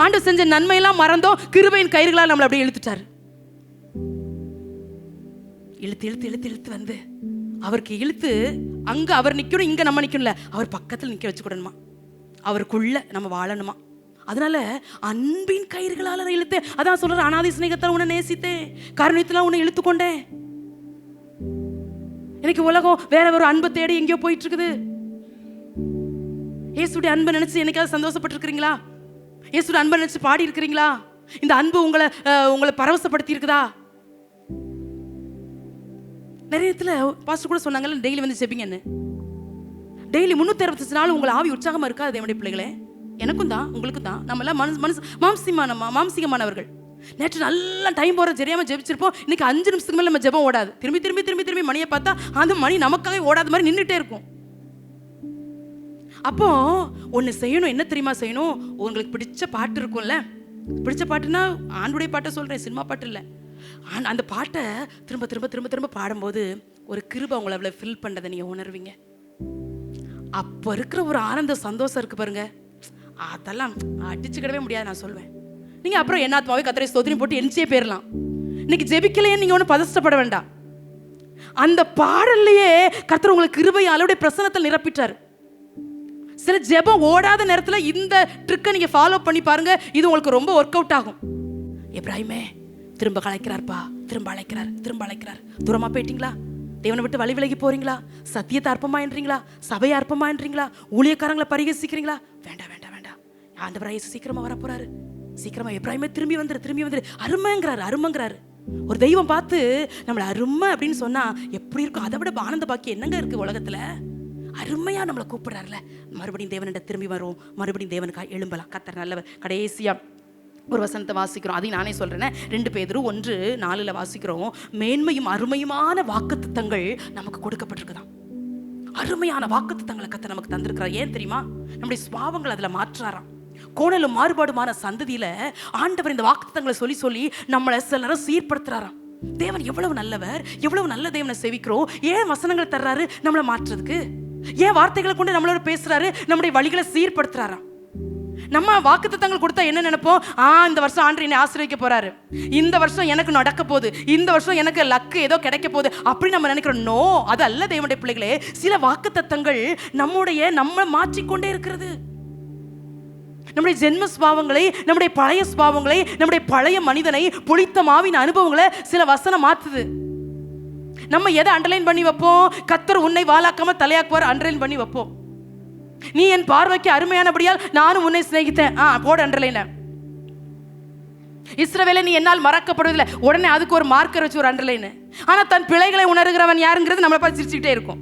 ஆண்டவர் செஞ்ச நன்மையெல்லாம் மறந்தோம், கிருபையின் கயிறுகளால் நம்மளை அப்படியே இழுத்துட்டாரு. இழுத்து இழுத்து இழுத்து இழுத்து வந்து அவருக்கு இழுத்து அங்க அவர் நிக்கணும், இங்க நம்ம நிக்கணும்ல, அவர் பக்கத்தில் நிக்க வச்சுக்கூடணுமா, அவருக்குள்ள நம்ம வாழணுமா. அதனால அன்பின் கயிறுகளால் இழுத்து, அதான் சொல்ற, அனாதை சிநேகத்தால் உன்னை நேசித்தேன், கருணையத்தில் உன்னை இழுத்துக்கொண்டேன். எனக்கு உலகம் வேற ஒரு அன்பை தேடி எங்கேயோ போயிட்டு இருக்குது. இயேசுடைய அன்பை நினைச்சு என்னைக்காவது சந்தோஷப்பட்டு இருக்கிறீங்களா? இயேசுடைய அன்பை நினைச்சு பாடி இருக்கிறீங்களா? இந்த அன்பு உங்களை பரவசப்படுத்தி இருக்குதா? நிறைய இடத்துல பாஸ்டர் கூட சொன்னாங்கல்ல, டெய்லி வந்து ஜெபிங்கன்னு. டெய்லி 365 நாள் உங்களை ஆவி உற்சாகமா இருக்காது தேவனுடைய பிள்ளைகளே. எனக்கும் தான், உங்களுக்கும் தான். நம்ம எல்லாம் மாம்சிகமானவர்கள். நேற்று நல்லா டைம் போற தெரியாம ஜெபிச்சிருப்போம். இன்னைக்கு 5 நிமிஷத்துக்கு மேல நம்ம ஜெபம் ஓடாது. திரும்பி திரும்பி திரும்பி திரும்பி மணியை பார்த்தா அந்த மணி நமக்காக ஓடாத மாதிரி நின்றுட்டே இருக்கும். அப்போ ஒன்று செய்யணும். என்ன தெரியுமா செய்யணும்? உங்களுக்கு பிடிச்ச பாட்டு இருக்கும்ல, பிடிச்ச பாட்டுன்னா ஆண்டுடைய பாட்டை சொல்றேன், சினிமா பாட்டு இல்லை. அந்த பாட்டை திரும்ப திரும்ப திரும்ப திரும்ப பாடும்போது ஒரு கிருபை உங்களை அவ்வளோ ஃபில் பண்ணதை நீங்கள் உணர்வீங்க. அப்போ இருக்கிற ஒரு ஆனந்த சந்தோஷம் இருக்கு பாருங்க, அதெல்லாம் அடிச்சுக்கிடவே முடியாது நான் சொல்வேன். நீங்கள் அப்புறம் என்னாத்மாவே கர்த்தரை ஸ்தோத்திரம் போட்டு எரிஞ்சே போயிடலாம். இன்னைக்கு ஜெபிக்கலையே நீங்கள் ஒன்றும் பதஷ்டப்பட வேண்டாம். அந்த பாடல்லையே கர்த்தர் உங்களுக்கு கிருபையாலுடைய பிரசன்னத்தில் நிரப்பிட்டார். சில ஜெபம் ஓடாத நேரத்தில் இந்த ட்ரிக்கை நீங்கள் ஃபாலோ பண்ணி பாருங்க, இது உங்களுக்கு ரொம்ப ஒர்க் அவுட் ஆகும். எப்ராஹிமே திரும்ப அழைக்கிறார்ப்பா, திரும்ப அழைக்கிறார், திரும்ப அழைக்கிறார். தூரமா போயிட்டீங்களா? தேவனை விட்டு வழி விலகி போறீங்களா? சத்தியத்தை அற்பமாயின்றீங்களா? சபையை அற்பமாயின்றீங்களா? ஊழியக்காரங்களை பரிகசிக்கிறீங்களா? வேண்டாம் வேண்டாம் வேண்டாம். ஆண்டவராக இயேசு சீக்கிரமா வரப்போறாரு. சீக்கிரமா எப்ராஹிமே திரும்பி வந்துரு, அருமைங்கிறாரு. ஒரு தெய்வம் பார்த்து நம்மளை அருமை அப்படின்னு சொன்னா எப்படி இருக்கும்? அதை விட ஆனந்த பாக்கி என்னங்க இருக்கு உலகத்துல? அருமையா நம்மளை கூப்பிடுறாருல. மறுபடியும் தேவனிட திரும்பி வரும், மறுபடியும் தேவனுக்காக எழும்பலாம். கர்த்தர் நல்லவர். கடைசியா ஒரு வசனத்தை வாசிக்கிறோம், அதையும் நானே சொல்றேன். 2 பேதுரு 1:4 வாசிக்கிறோம். மேன்மையும் அருமையுமான வாக்குத்தத்தங்கள் நமக்கு கொடுக்கப்பட்டிருக்குதான். அருமையான வாக்குத்தத்தங்களை கர்த்தர் நமக்கு தந்திருக்கிறார். ஏன் தெரியுமா? நம்முடைய சுபாவங்கள் அதுல மாற்றாராம். கோணலும் மாறுபாடுமான சந்ததியில ஆண்டவர் இந்த வாக்குத்தத்தங்களை சொல்லி சொல்லி நம்மளை சில நேரம் சீர்படுத்துறாராம். தேவன் எவ்வளவு நல்லவர், எவ்வளவு நல்ல தேவனை சேவிக்கிறோம். ஏன் வசனங்களை தர்றாரு? நம்மளை மாற்றுறதுக்கு. ஏன் வார்த்தைகளை கொண்டு நம்மளோட பேசுறாரு? நம்முடைய வழிகளை சீர்படுத்துறாராம். நம்ம வாக்குத்தத்தங்கள் கொடுத்தா என்ன நினைப்போம்? இந்த வருஷம் ஆண்டவர் என்னை ஆசீர்வதிக்க போறாரு, இந்த வருஷம் எனக்கு நடக்க போகுது, இந்த வருஷம் எனக்கு லக்கு ஏதோ கிடைக்க போகுது அப்படி நம்ம நினைக்கிறோம். நோ, அது அல்ல தேவனுடைய பிள்ளைகளே. சில வாக்குத்தத்தங்கள் நம்ம மாற்றிக்கொண்டே இருக்கிறது. நம்முடைய ஜென்ம சுபாவங்களை, நம்முடைய பழைய சுபாவங்களை, நம்முடைய பழைய மனிதனை, புளித்த மாவின் அனுபவங்களை சில வசனம் மாத்துது. நம்ம எதை அண்டர்லைன் பண்ணி வைப்போம்? கர்த்தர் உன்னை வாளாக்காம தலையாக்குவார் அண்டர்லைன் பண்ணி வைப்போம். நீ என் பார்வைக்கு அருமையானபடியால் நானும் உன்னை சிநேகித்தேன், போட அண்டர்லைன். இஸ்ரவேலை நீ என்னால் மறக்கப்படுவதில்லை, உடனே அதுக்கு ஒரு மார்க்கர் வச்சு ஒரு அண்டர்லைன். ஆனா தன் பிழைகளை உணர்கிறவன் யாருங்கிறது நம்மளை பார்த்து சிரிச்சுக்கிட்டே இருக்கும்.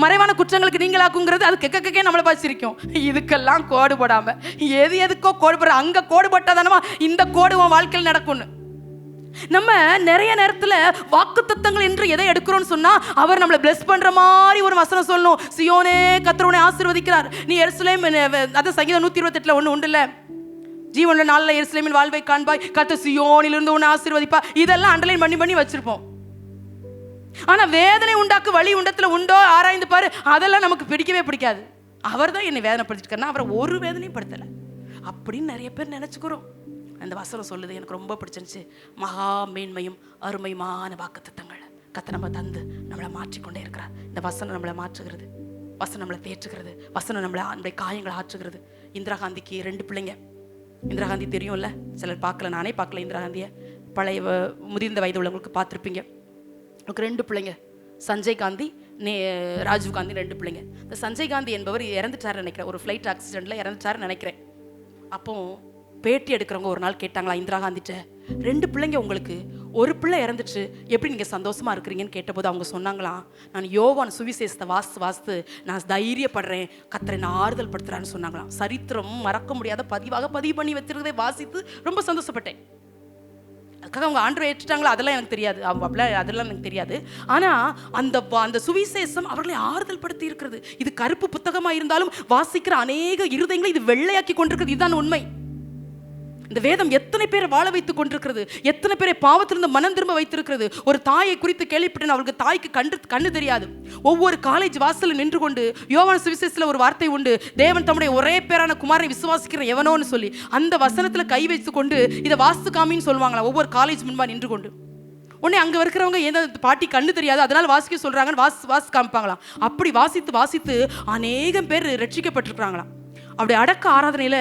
மறைவான குற்றங்களுக்கு நீங்களாக்குங்கிறது அது கெக்கே நம்மளை பார்த்து சிரிக்கும். இதுக்கெல்லாம் கோடு போடாம எதுக்கோ கோடு போடுற, அங்க கோடு போட்டாதானமா இந்த கோடு உன் வாழ்க்கையில் நடக்கும்னு. நம்ம நிறைய நேரத்துல வாக்குத்தத்தங்கள் என்று எதை எடுக்கிறோம்னு சொன்னா, அவர் நம்மளை பிளஸ் பண்ற மாதிரி ஒரு வசனம் சொல்லணும். சியோனே கர்த்தர் உன்னை ஆசீர்வதிக்கிறார், நீ எருசலேம், அத சங்கீதம் 128 ஒண்ணு உண்டுல்ல, ஜீவனுள்ள நாள்ல எருசலேமின் வாழ்வை காண்பாய், கர்த்தர் சியோனிலிருந்து உன்னை ஆசீர்வதிப்பா. இதெல்லாம் அண்டர்லைன் பண்ணி பண்ணி வச்சிருப்போம். ஆனா வேதனை உண்டாக்கு வழி உண்டத்துல உண்டோ ஆராய்ந்து பாரு, அதெல்லாம் நமக்கு பிடிக்கவே பிடிக்காது. அவர் தான் என்னை வேதனைப்படுத்திட்டு, அவரை ஒரு வேதனையும் படுத்தலை அப்படின்னு நிறைய பேர் நினைச்சுக்கிறோம். அந்த வசனம் சொல்லுது, எனக்கு ரொம்ப பிடிச்சிருந்துச்சு. மகா மேன்மையும் அருமையுமான வாக்குத்தத்தங்கள் கர்த்தர் நம்ம தந்து நம்மளை மாற்றிக்கொண்டே இருக்கிறார். இந்த வசனம் நம்மளை மாற்றுகிறது, வசனம் நம்மளை தேற்றுகிறது, வசனம் நம்மளுடைய காயங்களை ஆற்றுகிறது. இந்திரா காந்திக்கு 2 பிள்ளைங்க. இந்திரா காந்தி தெரியும்ல, சிலர் பார்க்கல, நானே பார்க்கல இந்திரா காந்தியை. பழைய முதிர்ந்த வயது உள்ளவங்களுக்கு பார்த்துருப்பீங்க. எனக்கு 2 பிள்ளைங்க, சஞ்சய் காந்தி, ராஜீவ் காந்தி, 2 பிள்ளைங்க. இந்த சஞ்சய் காந்தி என்பவர் இறந்துட்டார் நினைக்கிறேன், ஒரு ஃப்ளைட் ஆக்சிடென்ட்ல இறந்துட்டார் நினைக்கிறேன். அப்போ பேட்டி எடுக்கிறவங்க ஒரு நாள் கேட்டாங்களா இந்திரா காந்திட்ட, 2 பிள்ளைங்க உங்களுக்கு, ஒரு பிள்ளை இறந்துச்சு, எப்படி நீங்கள் சந்தோஷமா இருக்கிறீங்கன்னு கேட்டபோது அவங்க சொன்னாங்களாம், நான் யோவான் சுவிசேஷத்தை வாசித்து நான் தைரியப்படுறேன், கர்த்தரை நான் ஆறுதல் படுத்துறான்னு சொன்னாங்களாம். சரித்திரம் மறக்க முடியாத பதிவு பண்ணி வச்சிருக்கதை வாசித்து ரொம்ப சந்தோஷப்பட்டேன். அதுக்காக அவங்க ஆண்டவரை ஏற்றுட்டாங்களா அதெல்லாம் எனக்கு தெரியாது, அதெல்லாம் எனக்கு தெரியாது. ஆனால் அந்த சுவிசேஷம் அவர்களை ஆறுதல் படுத்தி இருக்கிறது. இது கருப்பு புத்தகமாக இருந்தாலும் வாசிக்கிற அநேக இருதயங்களை இது வெள்ளையாக்கி கொண்டிருக்கிறது. இதுதான் உண்மை. இந்த வேதம் எத்தனை பேரை வாழ வைத்துக் கொண்டிருக்கிறது, எத்தனை பேரை பாவத்திலிருந்து மனம் திரும்ப வைத்திருக்கிறது. ஒரு தாயை குறித்து கேள்விப்பட்டேன், அவளுக்கு தாய்க்கு கண்ணு தெரியாது. ஒவ்வொரு காலேஜ் வாசலில் நின்று கொண்டு யோவான் சுவிசேஷத்தில் ஒரு வார்த்தை உண்டு, தேவன் தம்முடைய ஒரே பேரான குமாரனை விசுவாசிக்கிற எவனோன்னு சொல்லி அந்த வசனத்தில் கை வைத்து கொண்டு இதை வாஸ்து காமின்னு சொல்லுவாங்களா ஒவ்வொரு காலேஜ் முன்பா நின்று கொண்டு. உடனே அங்கே இருக்கிறவங்க ஏதோ பாட்டி கண்ணு தெரியாது அதனால வாசிக்க சொல்றாங்கன்னு வாசி காமிப்பாங்களாம். அப்படி வாசித்து அநேகம் பேர் ரட்சிக்கப்பட்டிருக்கிறாங்களாம். அப்படி அடக்க ஆராதனையில்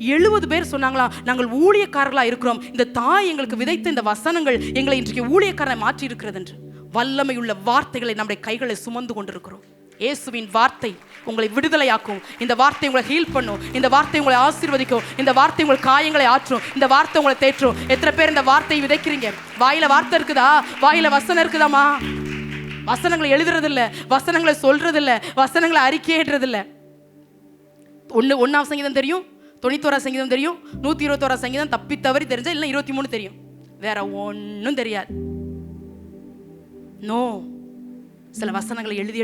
70 பேர் சொன்னாங்களாம், நாங்கள் ஊழியக்காரர்களாக இருக்கிறோம், இந்த தாய் எங்களுக்கு விதைத்த இந்த வசனங்கள் எங்களை இன்றைக்கு ஊழியக்காரனை மாற்றி இருக்கிறது என்று. வல்லமையுள்ள வார்த்தைகளை நம்முடைய கைகளை சுமந்து கொண்டிருக்கிறோம். இயேசுவின் வார்த்தை உங்களை விடுதலையாக்கும், இந்த வார்த்தை உங்களை ஹீல் பண்ணும், இந்த வார்த்தை உங்களை ஆசீர்வதிக்கும், இந்த வார்த்தை உங்கள் காயங்களை ஆற்றும், இந்த வார்த்தை உங்களை தேற்றும். எத்தனை பேர் இந்த வார்த்தையை விதைக்கிறீங்க? வாயில வார்த்தை இருக்குதா? வாயில வசனம் இருக்குதாமா? வசனங்களை எழுதுறதில்ல, வசனங்களை சொல்றதில்ல, வசனங்களை அறிக்கையிடுறதில்ல. 1ஆம் சங்கீதம் தெரியும், 91ஆம் சங்கீதம் தெரியும், 121ஆம் சங்கீதம் தப்பி தவறி தெரிஞ்சா, இல்லை 23 தெரியும், வேற ஒன்றும் தெரியாது. நோ, சில வசனங்களை எழுதி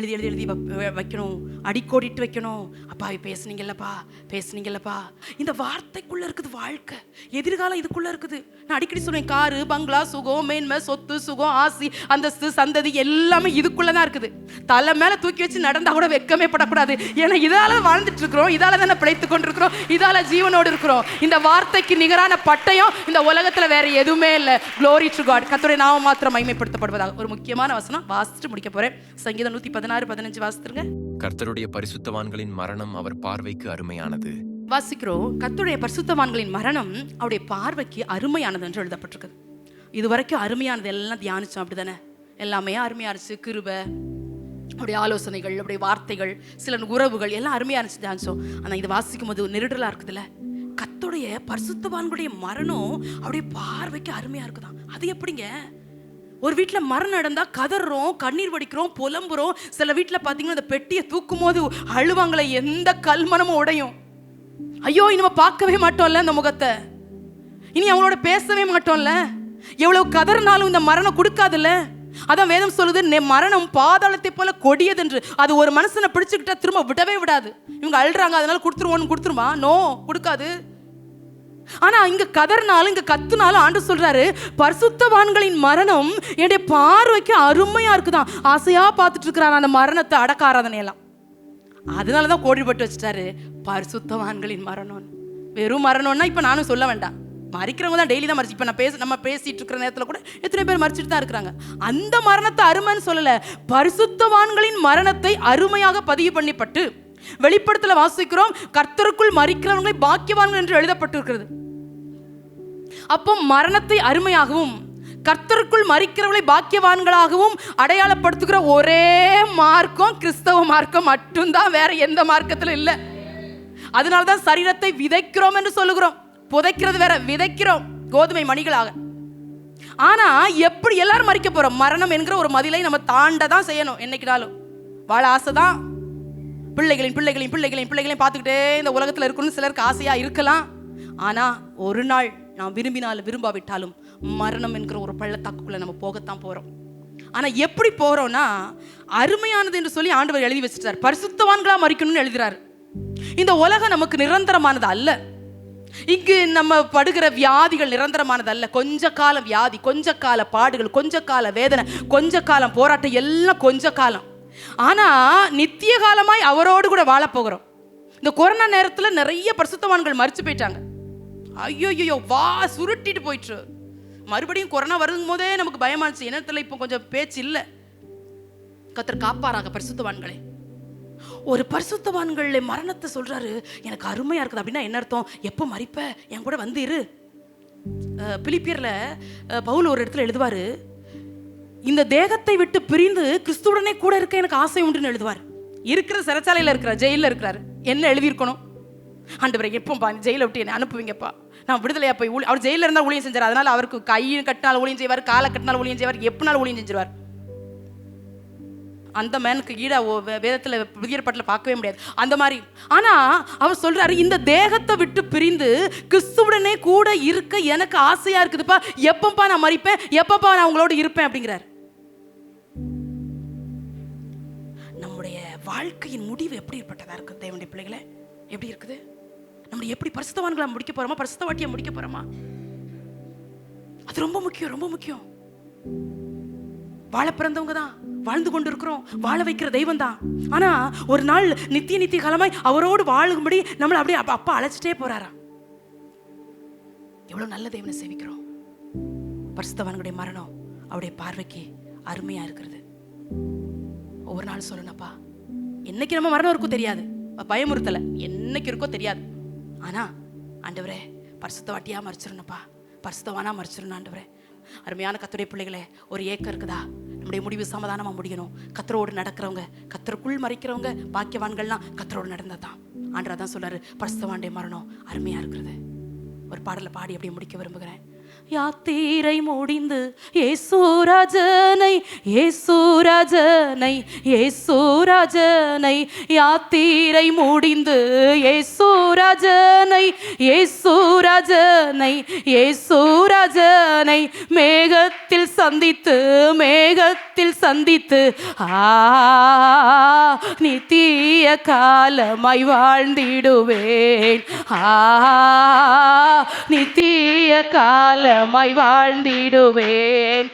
வைக்கணும், அடிக்கோடிட்டு வைக்கணும். அப்பா பேசுனீங்கல்லப்பா. இந்த வார்த்தைக்குள்ள இருக்குது வாழ்க்கை, எதிர்காலம் இதுக்குள்ள இருக்குது. நான் அடிக்கடி சொல்லுவேன், காரு, பங்களா, சுகம், மேன்மை, சொத்து, சுகம், ஆசி, அந்தஸ்து, சந்ததி எல்லாமே இதுக்குள்ளதான் இருக்குது. தலை மேல தூக்கி வச்சு நடந்தா கூட வெக்கமே படக்கூடாது. ஏன்னா இதால வாழ்ந்துட்டு இருக்கிறோம், இதால தானே பிழைத்து கொண்டிருக்கிறோம், இதால ஜீவனோடு இருக்கிறோம். இந்த வார்த்தைக்கு நிகரான பட்டயம் இந்த உலகத்துல வேற எதுவுமே இல்லை. Glory to God. கர்த்தருடைய நாமம் மாத்திரம் மகிமைப்படுத்தப்படுவதாக. ஒரு முக்கியமான வசனம் வாசிட்டு முடிக்க போறேன். சங்கீதம் 116:15 வாசித்துருங்க. கர்த்தருடைய பரிசுத்தவான்களின் மரணம் அவர் பார்வைக்கு அருமையானது. வாசிக்கிறோம், கர்த்தருடைய பரிசுத்தவான்களின் மரணம் அவருடைய பார்வைக்கு அருமையானது என்று எழுதப்பட்டிருக்குது. இதுவரைக்கும் அருமையானது எல்லாம் தியானிச்சோம், அப்படிதானே? எல்லாமே அருமையா இருந்துச்சு. கிருபை, அப்படியே ஆலோசனைகள், அப்படியே வார்த்தைகள், சில உறவுகள் எல்லாம் அருமையா இருந்துச்சு, தியானிச்சோம். ஆனா இது வாசிக்கும் போது நெருடலா இருக்குதுல்ல. கர்த்தருடைய பரிசுத்தவான்களுடைய மரணம் அப்படியே பார்வைக்கு அருமையா இருக்குதான். அது எப்படிங்க? ஒரு வீட்டில் மரணம் நடந்தா கதறோம், கண்ணீர் வடிக்கிறோம், புலம்புறோம். சில வீட்டில் பார்த்தீங்கன்னா அந்த பெட்டியை தூக்கும் போது அழுவாங்களே, எந்த கல்மனமும் உடையும். ஐயோ, இனிமே பார்க்கவே மாட்டோம்ல அந்த முகத்தை, இனி அவங்களோட பேசவே மாட்டோம்ல. எவ்வளவு கதறினாலும் இந்த மரணம் கொடுக்காதுல்ல. அதான் வேதம் சொல்லுது, மரணம் பாதாளத்தை போல கொடியது என்று. அது ஒரு மனுஷனை பிடிச்சுக்கிட்டா திரும்ப விடவே விடாது. இவங்க அழுறாங்க அதனால கொடுத்துருமா? நோ, கொடுக்காது. ஆனா இங்க கதறினாலும் இங்க கத்துனாலும் ஆண்டு சொல்றாரு, பரிசுத்தவான்களின் மரணம் என்னுடைய பார்வைக்கு அருமையா இருக்குதான். ஆசையா பார்த்துட்டு இருக்கிறான் அந்த மரணத்தை, அடக்க ஆராதனையெல்லாம். அதனாலதான் கோடிப்பட்டு வச்சுட்டாரு பரிசுத்தவான்களின் மரணம். வெறும் மரணம்னா இப்ப நானும் சொல்ல வேண்டாம், மறிக்கிறவங்க தான் டெய்லி தான் மறிச்சு. இப்ப நம்ம பேசிட்டு இருக்கிற நேரத்துல கூட எத்தனை பேர் மறிச்சுட்டு தான் இருக்கிறாங்க. அந்த மரணத்தை அருமைன்னு சொல்லல, பரிசுத்தவான்களின் மரணத்தை அருமையாக பதிவு பண்ணிப்பட்டு வெளிப்படுத்தல வாசிக்கிறோம், கர்த்தருக்குள் மறிக்கிறவங்களை பாக்கியவான்கள் என்று எழுதப்பட்டிருக்கிறது. அப்போ மரணத்தை அருமையாகவும் கர்த்தருக்குள் மறிக்கிறவர்களை பாக்கியவான்களாகவும் அடையாளப்படுத்துகிற ஒரே மார்க்கம் கிறிஸ்தவ மார்க்கம் மட்டும்தான், வேற எந்த மார்க்கத்துல இல்லை. அதனால்தான் சரீரத்தை விதைக்கிறோம் என்று சொல்லுகிறோம். புதைக்கிறது வேற, விதைக்கிறோம் கோதுமை மணிகளாக. ஆனா எப்படி எல்லாரும் மறிக்க போறோம்? மரணம் என்கிற ஒரு மதிலை நம்ம தாண்ட தான் செய்யணும். என்னைக்குனாலும் வாழ ஆசைதான், பிள்ளைகளையும் பார்த்துக்கிட்டே இந்த உலகத்துல இருக்கணும்னு சிலருக்கு ஆசையா இருக்கலாம். ஆனா ஒரு நாள் நான் விரும்பினாலும் விரும்பாவிட்டாலும் மரணம் என்கிற ஒரு பள்ளத்தாக்குள்ள நம்ம போகத்தான் போறோம். ஆனா எப்படி போறோம்னா, அருமையானது என்று சொல்லி ஆண்டவர் எழுதி வச்சுட்டார். பரிசுத்தவான்களா மறிக்கணும்னு எழுதுறாரு. இந்த உலகம் நமக்கு நிரந்தரமானது அல்ல. இங்கு நம்ம படுகிற வியாதிகள் நிரந்தரமானது அல்ல. கொஞ்ச கால வியாதி, கொஞ்ச கால பாடுகள், கொஞ்ச கால வேதனை, கொஞ்ச காலம் போராட்டம், எல்லாம் கொஞ்ச காலம். ஆனா நித்திய காலமாய் அவரோடு கூட வாழ போகிறோம். இந்த கொரோனா நேரத்துல நிறைய பரிசுத்தவான்கள் மரிச்சு போயிட்டாங்க. ஐயோ, வா சுருட்டிட்டு போயிட்டு மறுபடியும் கொரோனா வருதும் போதே நமக்கு பயமாச்சு. என்னத்துல இப்போ கொஞ்சம் பேச்சு இல்லை. கர்த்தர் காப்பாராக பரிசுத்தவான்களே. ஒரு பரிசுத்தவான்களே மரணத்தை சொல்றாரு, எனக்கு அருமையா இருக்குது. அப்படின்னா என்ன அர்த்தம்? எப்போ மரிப்ப, என் கூட வந்து இரு. பிலிப்பியர்ல பவுல் ஒரு இடத்துல எழுதுவாரு, இந்த தேகத்தை விட்டு பிரிந்து கிறிஸ்துவுடனே கூட இருக்க எனக்கு ஆசை உண்டுன்னு எழுதுவார். இருக்கிற சிறைச்சாலையில் இருக்கிறார், ஜெயிலில் இருக்கிறாரு. என்ன எழுதியிருக்கணும்? ஆண்டவரே, எப்போப்பா ஜெயிலை விட்டு என்னை அனுப்புவீங்கப்பா, நான் விடுதலையா போய் அவர் ஜெயிலில் இருந்தால் ஊழியம் செஞ்சார். அதனால அவருக்கு கையை கட்டினாலும் ஊழியம் செய்வார், காலை கட்டினாலும் ஊழியம் செய்வார், எப்படினாலும் ஊழியம் செஞ்சிருவார். அந்த மேனுக்கு ஈடா வேதத்தில் புதிய ஏற்பாட்டில் பார்க்கவே முடியாது அந்த மாதிரி. ஆனா அவர் சொல்றாரு, இந்த தேகத்தை விட்டு பிரிந்து கிறிஸ்துவுடனே கூட இருக்க எனக்கு ஆசையா இருக்குதுப்பா. எப்பப்பா நான் மரிப்பேன், எப்பப்பா நான் உங்களோட இருப்பேன் அப்படிங்கிறார். நம்முடைய வாழ்க்கையின் முடிவு எப்படிப்பட்டதா இருக்கு தேவனுடைய பிள்ளைகளே? எப்படி இருக்குது? நம்ம எப்படி பரிசுத்தவான்களை முடிக்க போறோமா, பரிசுத்தவாட்டியை முடிக்க போறோமா? அது ரொம்ப முக்கியம், ரொம்ப முக்கியம். வாழ பிறந்தவங்க தான், வாழ்ந்து கொண்டு இருக்கிறோம், வாழ வைக்கிற தெய்வம் தான். ஆனா ஒரு நாள் நித்திய காலமாய் அவரோடு வாழும்படி நம்மளை அப்படியே அப்பா அழைச்சிட்டே போறாராம். எவ்வளவு நல்ல தேவனை சேவிக்கிறோம். பரிசுத்தவான்களுடைய மரணம் அவருடைய பார்வைக்கு அருமையா இருக்கிறது. ஒவ்வொரு நாள் சொல்லணும்ப்பா, என்னைக்கு நம்ம மரணம் இருக்கோ தெரியாது, பயமுறுத்தல என்னைக்கு இருக்கோ தெரியாது. ஆனா ஆண்டவரே பரிசுத்தவாட்டியா மறிச்சிடணும்ப்பா, பரிசுத்தவானா மறிச்சிடணும் ஆண்டவரே. அருமையான கர்த்தருடைய பிள்ளைகளே, ஒரு ஏக்கம் இருக்குதா? நம்முடைய முடிவு சமாதானமா முடியணும். கர்த்தரோடு நடக்கிறவங்க, கர்த்தருக்குள் மறிக்கிறவங்க பாக்கியவான்கள்லாம் கர்த்தரோடு நடந்ததான். ஆண்டவர் தான் சொல்றாரு, பரிசுத்தவானுடைய மரணம் அருமையா இருக்கிறது. ஒரு பாடலை பாடி அப்படியே முடிக்க விரும்புகிறேன். யாத்திரை முடிந்து ஏசுராஜனை, ஏசுராஜனை, ஏசுராஜனை, யாத்திரை முடிந்து ஏசுராஜனை, ஏசுராஜனை, ஏசுராஜனை மேகத்தில் சந்தித்து, மேகத்தில் சந்தித்து நித்திய காலமாய் வாழ்ந்திடுவேன். நித்திய காலமாய் வாழ்ந்திடுவேன்.